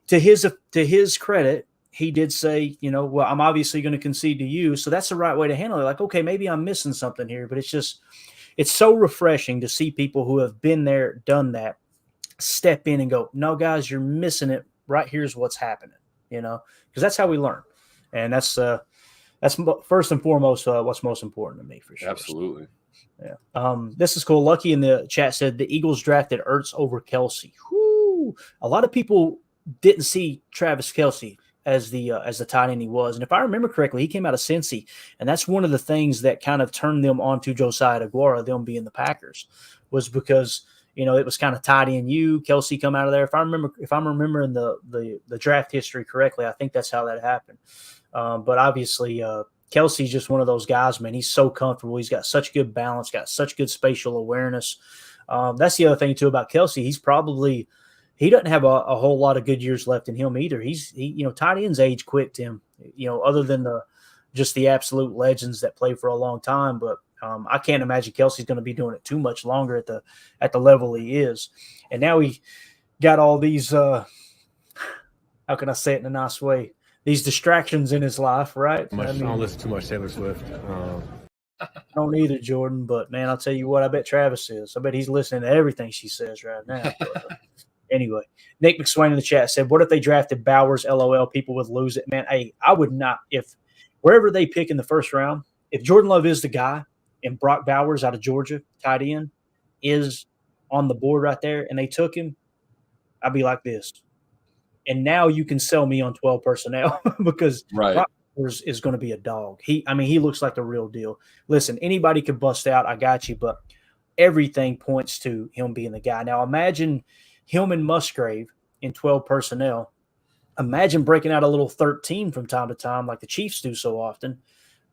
[SPEAKER 1] to his credit, he did say, well, I'm obviously going to concede to you. So that's the right way to handle it. Like, okay, maybe I'm missing something here, but it's so refreshing to see people who have been there, done that, step in and go, no, guys, you're missing it. Right here's what's happening, because that's how we learn. And that's first and foremost what's most important to me, for sure.
[SPEAKER 2] Absolutely.
[SPEAKER 1] Yeah. This is cool. Lucky in the chat said the Eagles drafted Ertz over Kelce. Whoo! A lot of people didn't see Travis Kelce as the tight end he was. And if I remember correctly, he came out of Cincy, and that's one of the things that kind of turned them onto Josiah Dear, them being the Packers, was because, it was kind of tight end Kelce come out of there. If I'm remembering the draft history correctly, I think that's how that happened. But obviously, Kelce's just one of those guys, man. He's so comfortable. He's got such good balance, got such good spatial awareness. That's the other thing too about Kelce. He doesn't have a whole lot of good years left in him either. Tight ends age quick, Tim, other than just the absolute legends that play for a long time. But I can't imagine Kelce's going to be doing it too much longer at the level he is. And now he got all these, how can I say it in a nice way? These distractions in his life, right?
[SPEAKER 4] I don't listen too much Taylor Swift.
[SPEAKER 1] I don't either, Jordan. But, man, I'll tell you what, I bet Travis is. I bet he's listening to everything she says right now. But, anyway, Nick McSwain in the chat said, what if they drafted Bowers, LOL, people would lose it? Man, I would not. If wherever they pick in the first round, if Jordan Love is the guy and Brock Bowers out of Georgia, tight end, is on the board right there and they took him, I'd be like this. And now you can sell me on 12 personnel because Brock Bowers is going to be a dog. He looks like the real deal. Listen, anybody could bust out. I got you, but everything points to him being the guy. Now imagine him and Musgrave in 12 personnel. Imagine breaking out a little 13 from time to time like the Chiefs do so often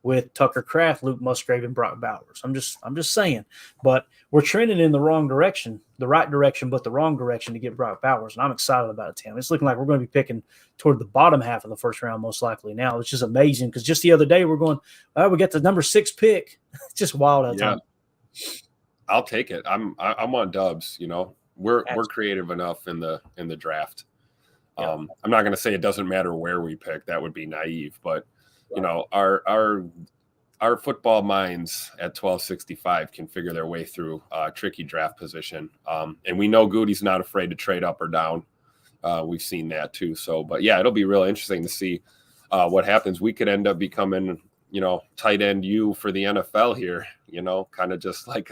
[SPEAKER 1] with Tucker Kraft, Luke Musgrave, and Brock Bowers. I'm just saying. But we're trending in the wrong direction, the right direction, but the wrong direction to get Brock Bowers. And I'm excited about it, Tim. It's looking like we're going to be picking toward the bottom half of the first round most likely now, which is amazing because just the other day we're going, we got the number 6 pick. It's just wild out there.
[SPEAKER 2] I'll take it. I'm on Dubs, We're creative enough in the draft.
[SPEAKER 1] Yeah.
[SPEAKER 2] I'm not going to say it doesn't matter where we pick. That would be naive, but our football minds at 1265 can figure their way through a tricky draft position. And we know Goody's not afraid to trade up or down. We've seen that too. So, but yeah, it'll be real interesting to see what happens. We could end up becoming, tight end U for the NFL here, kind of just like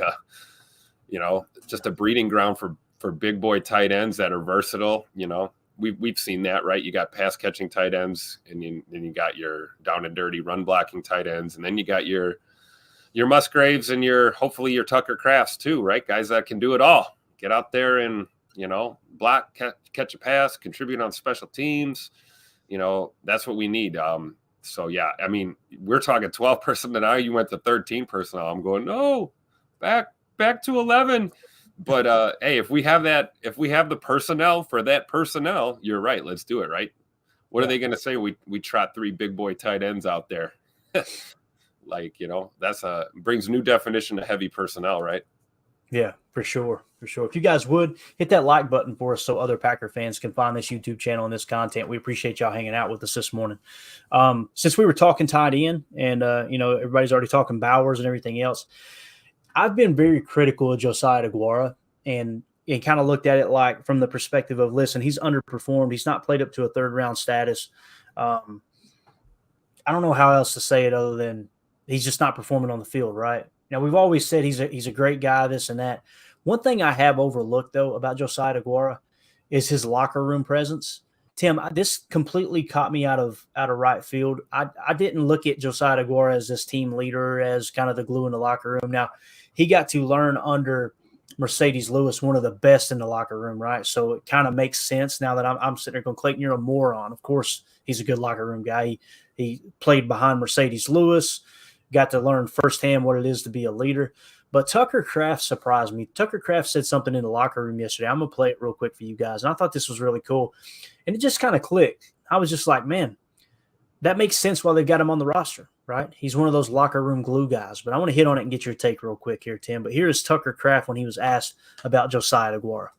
[SPEAKER 2] just a breeding ground for big boy tight ends that are versatile. We've seen that, right? You got pass catching tight ends, and then you got your down and dirty run blocking tight ends, and then you got your Musgraves and hopefully your Tucker Crafts too, right? Guys that can do it all. Get out there and block, catch a pass, contribute on special teams. That's what we need. So yeah, we're talking 12 personnel now. You went to 13 personnel. I'm going, no, back to 11. But hey, if we have the personnel for that personnel, you're right. Let's do it, right? What are they going to say? We trot 3 big boy tight ends out there. That's brings new definition to heavy personnel, right?
[SPEAKER 1] Yeah, for sure. If you guys would hit that like button for us so other Packer fans can find this YouTube channel and this content. We appreciate y'all hanging out with us this morning. Since we were talking tight end and everybody's already talking Bowers and everything else, I've been very critical of Josiah Deguara and kind of looked at it like from the perspective of, listen, he's underperformed. He's not played up to a third-round status. I don't know how else to say it other than he's just not performing on the field, right? Now, we've always said he's a great guy, this and that. One thing I have overlooked, though, about Josiah Deguara is his locker room presence. Tim, this completely caught me out of right field. I didn't look at Josiah Deguara as this team leader, as kind of the glue in the locker room. Now, he got to learn under Mercedes Lewis, one of the best in the locker room, right? So it kind of makes sense now that I'm sitting there going, Clayton, you're a moron. Of course, he's a good locker room guy. He played behind Mercedes Lewis, got to learn firsthand what it is to be a leader. But Tucker Kraft surprised me. Tucker Kraft said something in the locker room yesterday. I'm going to play it real quick for you guys. And I thought this was really cool. And it just kind of clicked. I was just like, man, that makes sense why they've got him on the roster, right? He's one of those locker room glue guys. But I want to hit on it and get your take real quick here, Tim. But here is Tucker Kraft when he was asked about Josiah Deguara.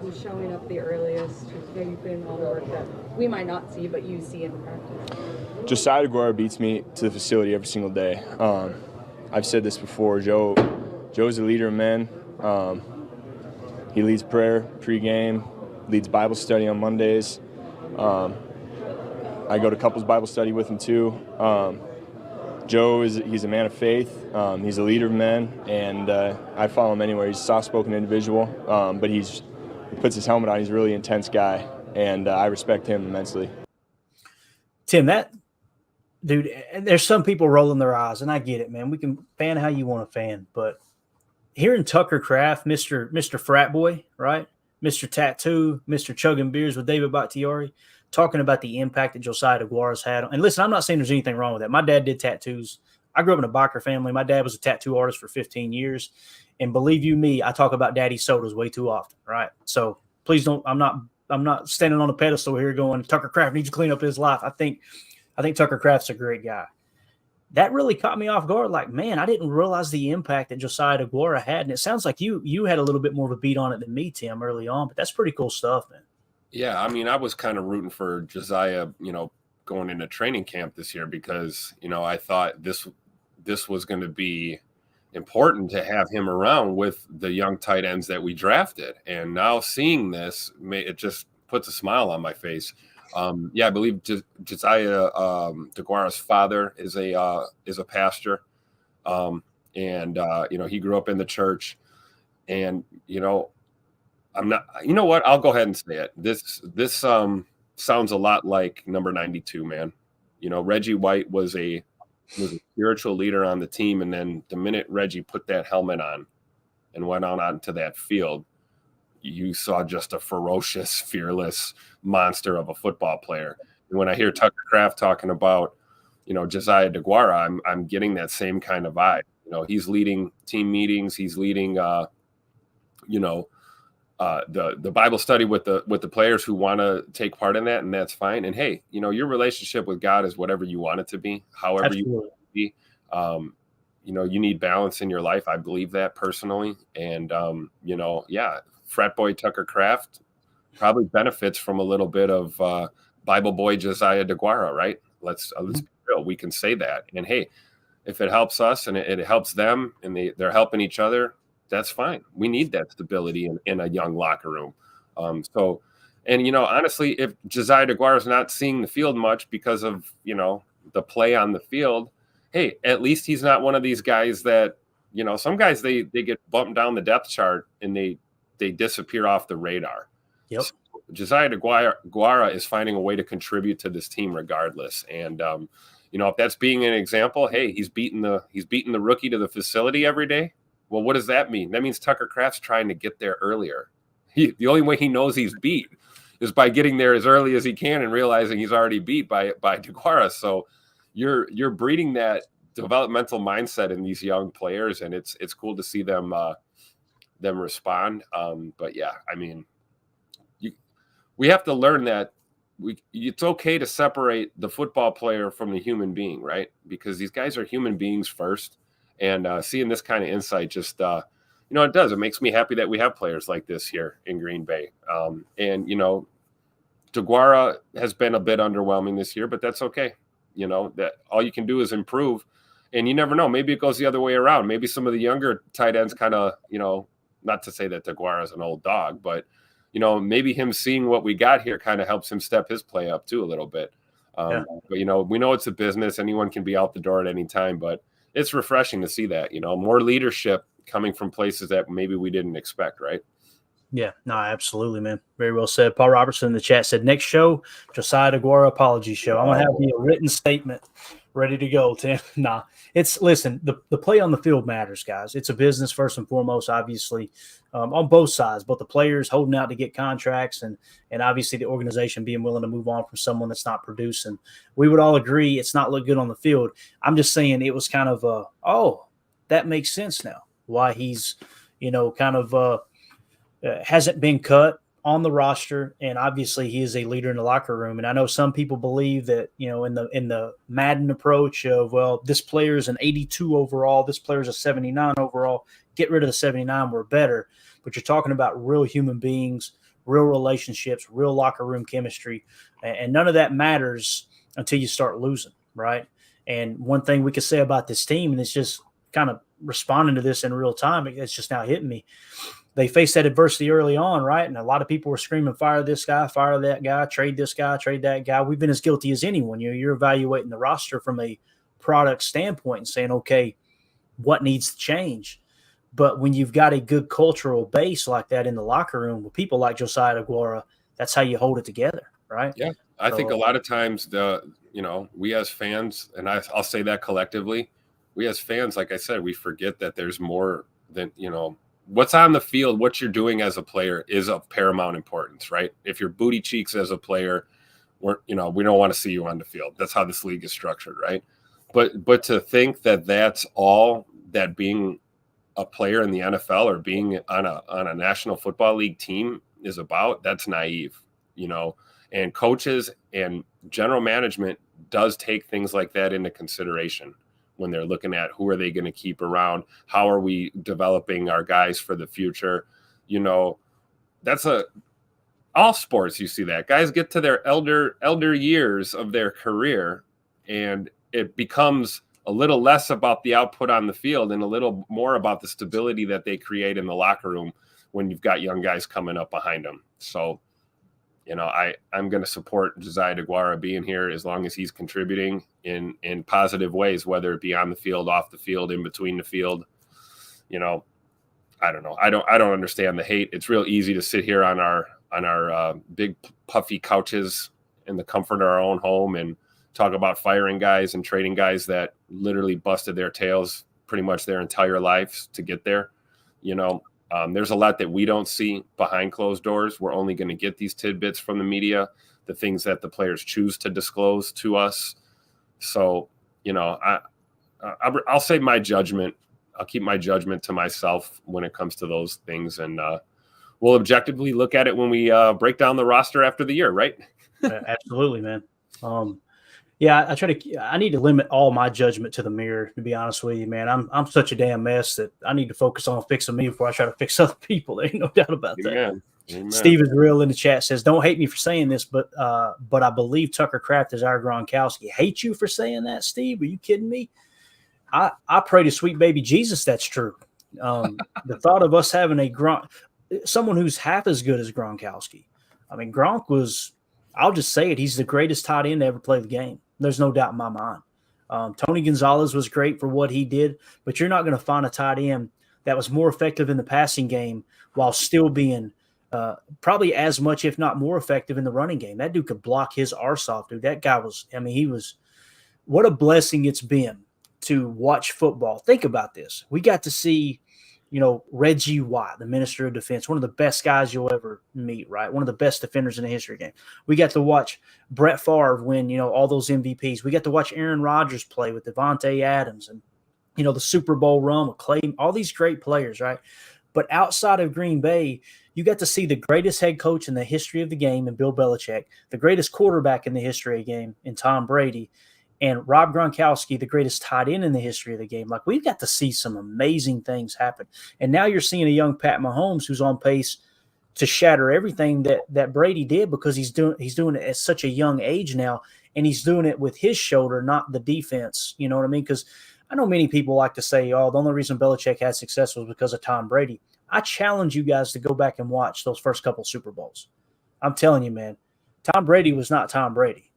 [SPEAKER 5] Who's showing up the earliest, maybe putting all the work that we might not see, but you see in practice?
[SPEAKER 6] Josiah Deguara beats me to the facility every single day. I've said this before. Joe's a leader of men. He leads prayer pregame, leads Bible study on Mondays. I go to couples Bible study with him too. He's a man of faith. He's a leader of men, and I follow him anywhere. He's a soft-spoken individual, but he puts his helmet on. He's a really intense guy, and I respect him immensely.
[SPEAKER 1] Tim, that dude, there's some people rolling their eyes, and I get it, man. We can fan how you want to fan, but hearing Tucker Kraft, Mr. Frat Boy, right? Mr. Tattoo, Mr. Chugging Beers with David Bakhtiari, talking about the impact that Josiah Deguara's had. And listen, I'm not saying there's anything wrong with that. My dad did tattoos. I grew up in a biker family. My dad was a tattoo artist for 15 years. And believe you me, I talk about daddy sodas way too often, right? So please don't, I'm not standing on a pedestal here going, Tucker Kraft needs to clean up his life. I think Tucker Kraft's a great guy. That really caught me off guard. Like, man, I didn't realize the impact that Josiah Deguara had. And it sounds like you had a little bit more of a beat on it than me, Tim, early on. But that's pretty cool stuff, man.
[SPEAKER 2] Yeah, I mean, I was kind of rooting for Josiah, going into training camp this year because, I thought this was going to be important to have him around with the young tight ends that we drafted. And now seeing this, it just puts a smile on my face. I believe Josiah Deguara's father is a pastor, and he grew up in the church, and I'm not. You know what? I'll go ahead and say it. This sounds a lot like number 92, man. Reggie White was a spiritual leader on the team, and then the minute Reggie put that helmet on and went onto that field, you saw just a ferocious, fearless monster of a football player. And when I hear Tucker Kraft talking about, Josiah Deguara, I'm getting that same kind of vibe. He's leading team meetings. He's leading, the Bible study with the players who want to take part in that, and that's fine. And hey, your relationship with God is whatever you want it to be, however
[SPEAKER 1] Absolutely.
[SPEAKER 2] you want it to be. You need balance in your life. I believe that personally. And, frat boy Tucker Kraft probably benefits from a little bit of Bible boy Josiah Deguara, right? Let's be real. We can say that. And hey, if it helps us and it helps them and they're helping each other, that's fine. We need that stability in a young locker room. Honestly, if Josiah Deguara is not seeing the field much because of, the play on the field, hey, at least he's not one of these guys that, some guys, they get bumped down the depth chart and they disappear off the radar.
[SPEAKER 1] Yep.
[SPEAKER 2] So Josiah Deguara is finding a way to contribute to this team regardless. And, if that's being an example, hey, he's beating the rookie to the facility every day. Well, what does that mean? That means Tucker Kraft's trying to get there earlier. The only way he knows he's beat is by getting there as early as he can and realizing he's already beat by Deguara. So you're breeding that developmental mindset in these young players, and it's cool to see them respond. But yeah, I mean, we have to learn that it's okay to separate the football player from the human being, right? Because these guys are human beings first. And seeing this kind of insight just, it does. It makes me happy that we have players like this here in Green Bay. Deguara has been a bit underwhelming this year, but that's okay. That all you can do is improve. And you never know. Maybe it goes the other way around. Maybe some of the younger tight ends kind of, not to say that DeGuara is an old dog, but, maybe him seeing what we got here kind of helps him step his play up too a little bit. But, we know it's a business. Anyone can be out the door at any time, but it's refreshing to see that, more leadership coming from places that maybe we didn't expect, right?
[SPEAKER 1] Yeah, no, absolutely, man. Very well said. Paul Robertson in the chat said, next show, Josiah Dear apology show. I'm going to have a written statement ready to go, Tim. Nah, listen, the play on the field matters, guys. It's a business first and foremost, obviously, on both sides, both the players holding out to get contracts and obviously the organization being willing to move on from someone that's not producing. We would all agree it's not look good on the field. I'm just saying it was kind of, that makes sense now why he's, hasn't been cut on the roster, and obviously he is a leader in the locker room. And I know some people believe that, in the Madden approach of, well, this player is an 82 overall, this player is a 79 overall, get rid of the 79, we're better. But you're talking about real human beings, real relationships, real locker room chemistry, and none of that matters until you start losing, right? And one thing we could say about this team, and it's just kind of responding to this in real time, it's just now hitting me. They faced that adversity early on, right? And a lot of people were screaming, fire this guy, fire that guy, trade this guy, trade that guy. We've been as guilty as anyone. You're evaluating the roster from a product standpoint and saying, okay, what needs to change? But when you've got a good cultural base like that in the locker room with people like Josiah Dear, that's how you hold it together, right?
[SPEAKER 2] Yeah, I think a lot of times we as fans, and I'll say that collectively, we as fans, like I said, we forget that there's more than, what's on the field, what you're doing as a player is of paramount importance, right? If you're booty cheeks as a player, we don't want to see you on the field. That's how this league is structured, right? But to think that that's all that being a player in the NFL or being on a National Football League team is about, that's naive, and coaches and general management does take things like that into consideration when they're looking at who are they going to keep around, how are we developing our guys for the future. That's all sports. You see that guys get to their elder years of their career, and it becomes a little less about the output on the field and a little more about the stability that they create in the locker room when you've got young guys coming up behind them. So, I'm going to support Josiah Dear being here as long as he's contributing in positive ways, whether it be on the field, off the field, in between the field. I don't know. I don't understand the hate. It's real easy to sit here on our big puffy couches in the comfort of our own home and talk about firing guys and trading guys that literally busted their tails pretty much their entire lives to get there. There's a lot that we don't see behind closed doors. We're only going to get these tidbits from the media, the things that the players choose to disclose to us. So, I'll say my judgment. I'll keep my judgment to myself when it comes to those things. And we'll objectively look at it when we break down the roster after the year, right?
[SPEAKER 1] Absolutely, man. Yeah, I need to limit all my judgment to the mirror, to be honest with you, man. I'm such a damn mess that I need to focus on fixing me before I try to fix other people. There ain't no doubt about that. Amen. Steve is real in the chat says, don't hate me for saying this, but I believe Tucker Kraft is our Gronkowski. Hate you for saying that, Steve? Are you kidding me? I pray to sweet baby Jesus that's true. The thought of us having someone who's half as good as Gronkowski. I mean, Gronk was, I'll just say it, he's the greatest tight end to ever play the game. There's no doubt in my mind. Tony Gonzalez was great for what he did, but you're not going to find a tight end that was more effective in the passing game while still being probably as much, if not more effective in the running game. That dude could block his arse off, dude. That guy was, what a blessing it's been to watch football. Think about this. We got to see, Reggie White, the Minister of Defense, one of the best guys you'll ever meet, right? One of the best defenders in the history of the game. We got to watch Brett Favre win, all those MVPs. We got to watch Aaron Rodgers play with Devontae Adams and, the Super Bowl run with Clay, all these great players, right? But outside of Green Bay, you got to see the greatest head coach in the history of the game in Bill Belichick, the greatest quarterback in the history of the game in Tom Brady, and Rob Gronkowski, the greatest tight end in the history of the game. Like, we've got to see some amazing things happen. And now you're seeing a young Pat Mahomes who's on pace to shatter everything that Brady did, because he's doing it at such a young age now, and he's doing it with his shoulder, not the defense. You know what I mean? Because I know many people like to say, oh, the only reason Belichick had success was because of Tom Brady. I challenge you guys to go back and watch those first couple Super Bowls. I'm telling you, man, Tom Brady was not Tom Brady,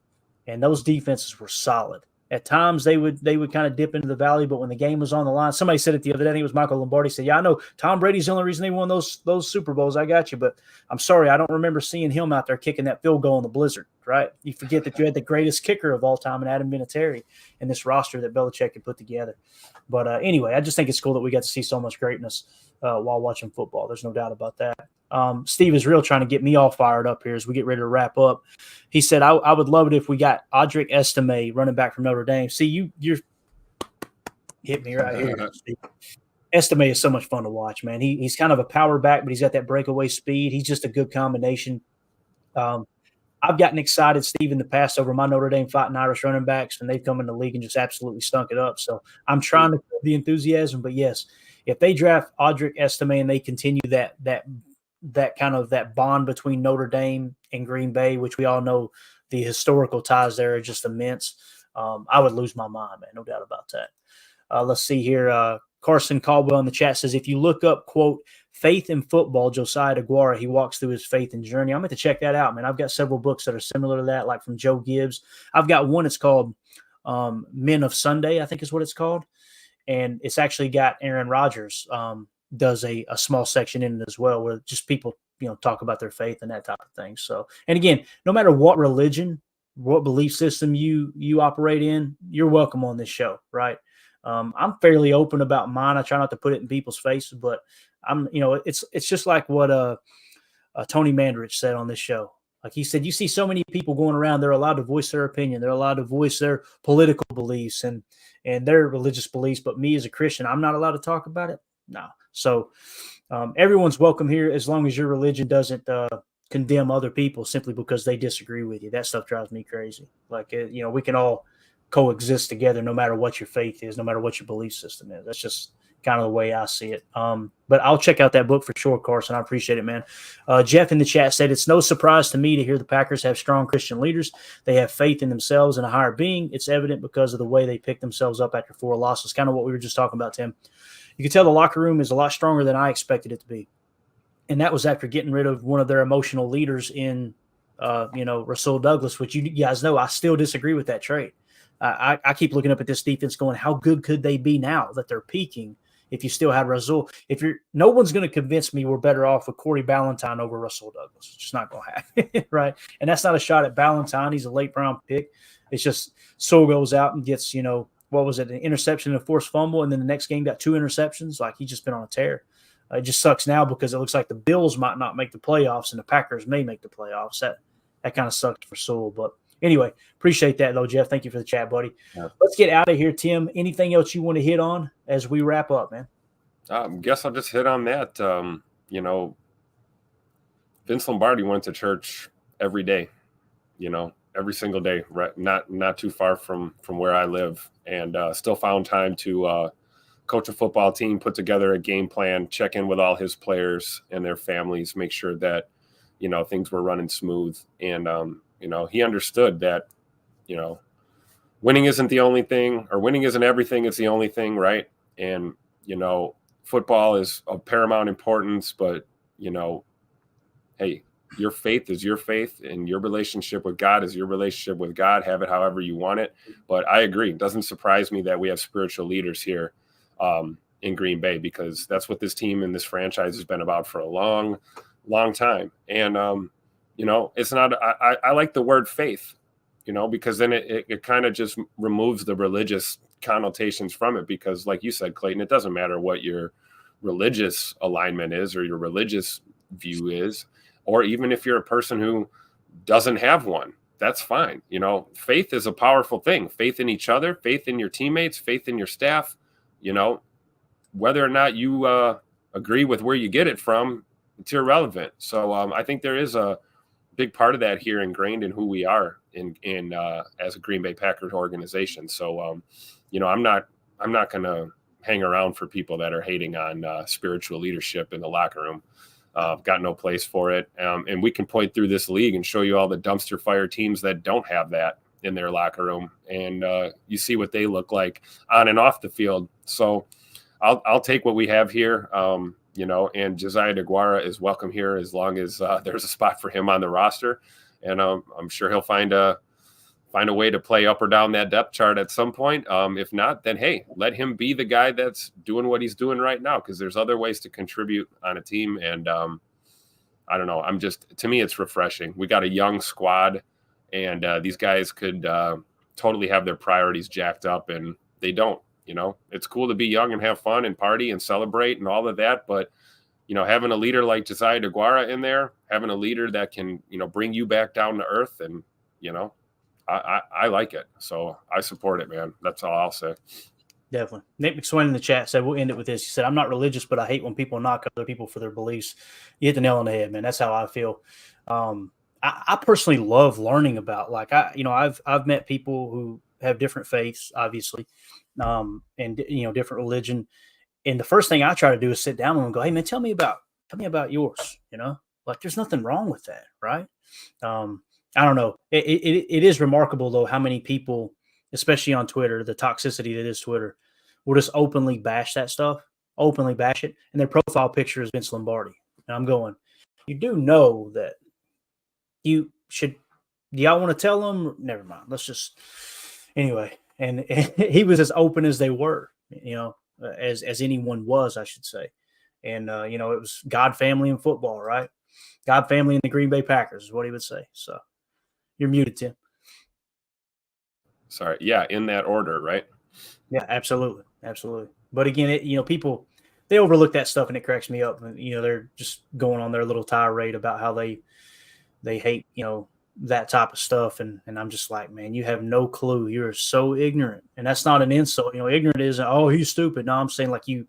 [SPEAKER 1] and those defenses were solid. At times, they would kind of dip into the valley, but when the game was on the line, somebody said it the other day. I think it was Michael Lombardi said, "Yeah, I know Tom Brady's the only reason they won those Super Bowls. I got you, but I'm sorry, I don't remember seeing him out there kicking that field goal in the blizzard." Right? You forget that you had the greatest kicker of all time in Adam Vinatieri in this roster that Belichick had put together. But anyway, I just think it's cool that we got to see so much greatness while watching football. There's no doubt about that. Steve is real trying to get me all fired up here as we get ready to wrap up. He said, I would love it if we got Audric Estime running back from Notre Dame. See, you're hit me right here. Estime is so much fun to watch, man. He's kind of a power back, but he's got that breakaway speed. He's just a good combination. I've gotten excited, Steve, in the past over my Notre Dame Fighting Irish running backs, and they've come in the league and just absolutely stunk it up. So I'm trying to curb the enthusiasm, but yes, if they draft Audric Estime and they continue that kind of that bond between Notre Dame and Green Bay, which we all know the historical ties there are just immense, I would lose my mind, man. No doubt about that. Let's see here. Carson Caldwell in the chat says, if you look up, quote, Faith in Football, Josiah Dear, he walks through his faith and journey. I'm going to check that out, man. I've got several books that are similar to that, like from Joe Gibbs. I've got one. It's called Men of Sunday, I think is what it's called. And it's actually got Aaron Rodgers does a small section in it as well, where just people, talk about their faith and that type of thing. So, and again, no matter what religion, what belief system you operate in, you're welcome on this show, right? I'm fairly open about mine. I try not to put it in people's faces, but it's just like what Tony Mandrich said on this show. Like he said, you see so many people going around, they're allowed to voice their opinion. They're allowed to voice their political beliefs and their religious beliefs. But me as a Christian, I'm not allowed to talk about it. No. So everyone's welcome here as long as your religion doesn't condemn other people simply because they disagree with you. That stuff drives me crazy. Like, we can all coexist together no matter what your faith is, no matter what your belief system is. That's just kind of the way I see it. But I'll check out that book for sure, Carson. I appreciate it, man. Jeff in the chat said, it's no surprise to me to hear the Packers have strong Christian leaders. They have faith in themselves and a higher being. It's evident because of the way they pick themselves up after 4 losses. Kind of what we were just talking about, Tim. You can tell the locker room is a lot stronger than I expected it to be. And that was after getting rid of one of their emotional leaders in, Rasul Douglas, which you guys know I still disagree with that trade. I keep looking up at this defense going, how good could they be now that they're peaking if you still had Rasul? No one's going to convince me we're better off with Corey Ballantyne over Rasul Douglas. It's just not going to happen, right? And that's not a shot at Ballantyne. He's a late-round pick. It's just Sewell goes out and gets, an interception and a forced fumble, and then the next game got 2 interceptions. Like, he's just been on a tear. It just sucks now because it looks like the Bills might not make the playoffs and the Packers may make the playoffs. That kind of sucked for Sewell, but anyway, appreciate that, though, Jeff. Thank you for the chat, buddy. Yeah. Let's get out of here, Tim. Anything else you want to hit on as we wrap up, man?
[SPEAKER 2] Guess I'll just hit on that. Vince Lombardi went to church every day, every single day, right? Not too far from where I live, and still found time to coach a football team, put together a game plan, check in with all his players and their families, make sure that, things were running smooth. And, he understood that, winning isn't the only thing, or winning isn't everything. It's the only thing, right? And, football is of paramount importance, but, hey, your faith is your faith, and your relationship with God is your relationship with God. Have it however you want it. But I agree. It doesn't surprise me that we have spiritual leaders here in Green Bay, because that's what this team and this franchise has been about for a long, long time. And, it's not, I like the word faith, because then it kind of just removes the religious connotations from it, because like you said, Clayton, it doesn't matter what your religious alignment is or your religious view is, or even if you're a person who doesn't have one, that's fine. Faith is a powerful thing. Faith in each other, faith in your teammates, faith in your staff, whether or not you agree with where you get it from, it's irrelevant. So I think there is a big part of that here ingrained in who we are in as a Green Bay Packers organization. So, I'm not going to hang around for people that are hating on spiritual leadership in the locker room. Got no place for it. And we can point through this league and show you all the dumpster fire teams that don't have that. in their locker room, and you see what they look like on and off the field. So I'll take what we have here, and Josiah Dear is welcome here as long as there's a spot for him on the roster, and I'm sure he'll find a way to play up or down that depth chart at some point. If not, then hey, let him be the guy that's doing what he's doing right now, because there's other ways to contribute on a team. And I don't know. To me, it's refreshing. We got a young squad, and these guys could totally have their priorities jacked up, and they don't. It's cool to be young and have fun and party and celebrate and all of that. But, having a leader like Josiah Dear in there, having a leader that can, bring you back down to earth, and, I like it. So I support it, man. That's all I'll say.
[SPEAKER 1] Definitely. Nick McSwain in the chat said, we'll end it with this. He said, I'm not religious, but I hate when people knock other people for their beliefs. You hit the nail on the head, man. That's how I feel. I personally love learning about, I've met people who have different faiths, obviously, and different religion. And the first thing I try to do is sit down with them and go, hey man, tell me about yours. There's nothing wrong with that. Right. I don't know. It is remarkable though, how many people, especially on Twitter, the toxicity that is Twitter, will just openly bash that stuff, openly bash it. And their profile picture is Vince Lombardi. And I'm going, you do know that you should, do y'all want to tell them? Never mind. Let's just, anyway. And he was as open as they were, as anyone was, I should say. And, it was God, family, and football, right? God, family, and the Green Bay Packers is what he would say. So you're muted, Tim.
[SPEAKER 2] Sorry. Yeah, in that order, right?
[SPEAKER 1] Yeah, absolutely. Absolutely. But again, people, they overlook that stuff, and it cracks me up. They're just going on their little tirade about how they hate, that type of stuff. And I'm just like, man, you have no clue. You're so ignorant. And that's not an insult. Ignorant isn't, oh, he's stupid. No, I'm saying like you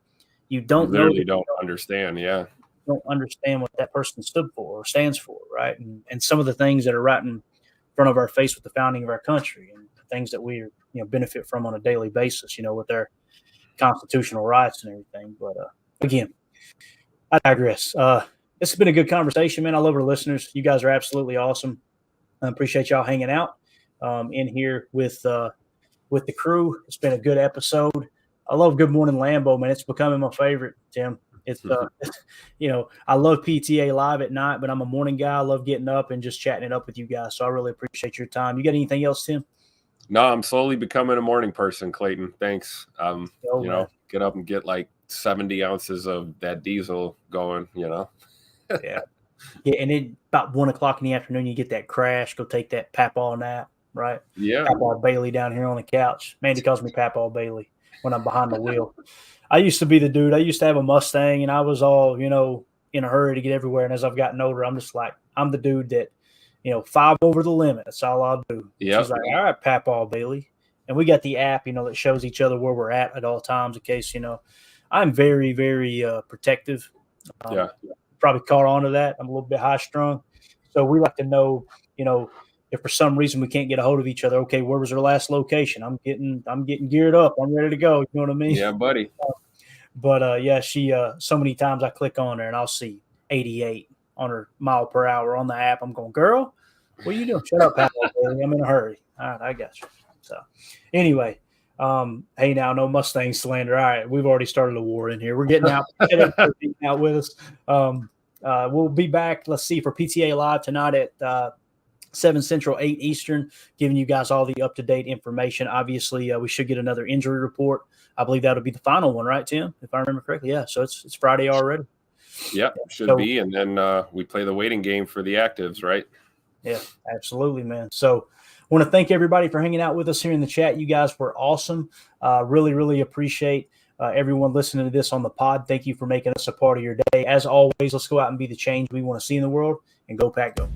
[SPEAKER 1] don't
[SPEAKER 2] literally don't understand. Yeah.
[SPEAKER 1] Don't understand what that person stood for or stands for. Right. And some of the things that are right in front of our face with the founding of our country, and things that we benefit from on a daily basis, with their constitutional rights and everything. But again, I digress. This has been a good conversation, man. I love our listeners. You guys are absolutely awesome. I appreciate y'all hanging out in here with the crew. It's been a good episode. I love Good Morning Lambeau, man. It's becoming my favorite, Tim. It's I love PTA Live at night, but I'm a morning guy. I love getting up and just chatting it up with you guys. So I really appreciate your time. You got anything else, Tim?
[SPEAKER 2] No, I'm slowly becoming a morning person, Clayton. Thanks. Get up and get like 70 ounces of that diesel going, Yeah.
[SPEAKER 1] Yeah, and then about 1 o'clock in the afternoon, you get that crash. Go take that Papaw nap, right?
[SPEAKER 2] Yeah.
[SPEAKER 1] Papaw Bailey down here on the couch. Mandy calls me Papaw Bailey when I'm behind the wheel. I used to be the dude. I used to have a Mustang, and I was all, in a hurry to get everywhere. And as I've gotten older, I'm just like, I'm the dude that, 5 over the limit. That's all I'll do.
[SPEAKER 2] Yeah.
[SPEAKER 1] She's like, all right, Papaw Bailey. And we got the app, that shows each other where we're at all times in case, I'm very, very protective.
[SPEAKER 2] Yeah.
[SPEAKER 1] Probably caught on to that. I'm a little bit high strung. So we like to know, if for some reason we can't get a hold of each other, okay, where was our last location? I'm getting geared up. I'm ready to go. You know what I mean?
[SPEAKER 2] Yeah, buddy.
[SPEAKER 1] But she so many times I click on her and I'll see 88 on her mile per hour on the app. I'm going, girl, what are you doing? Shut up, Papa. I'm in a hurry. All right, I got you. So anyway, hey, now no Mustang slander. All right, we've already started a war in here. We're getting out, out with us. We'll be back. Let's see, for PTA Live tonight at 7 Central, 8 Eastern, giving you guys all the up-to-date information. Obviously, we should get another injury report. I believe that'll be the final one, right, Tim? If I remember correctly. Yeah, so it's Friday already.
[SPEAKER 2] Yeah, should be. And then we play the waiting game for the actives, right?
[SPEAKER 1] Yeah, absolutely, man. So I want to thank everybody for hanging out with us here in the chat. You guys were awesome. Really, really appreciate everyone listening to this on the pod. Thank you for making us a part of your day. As always, let's go out and be the change we want to see in the world, and go Pack Go.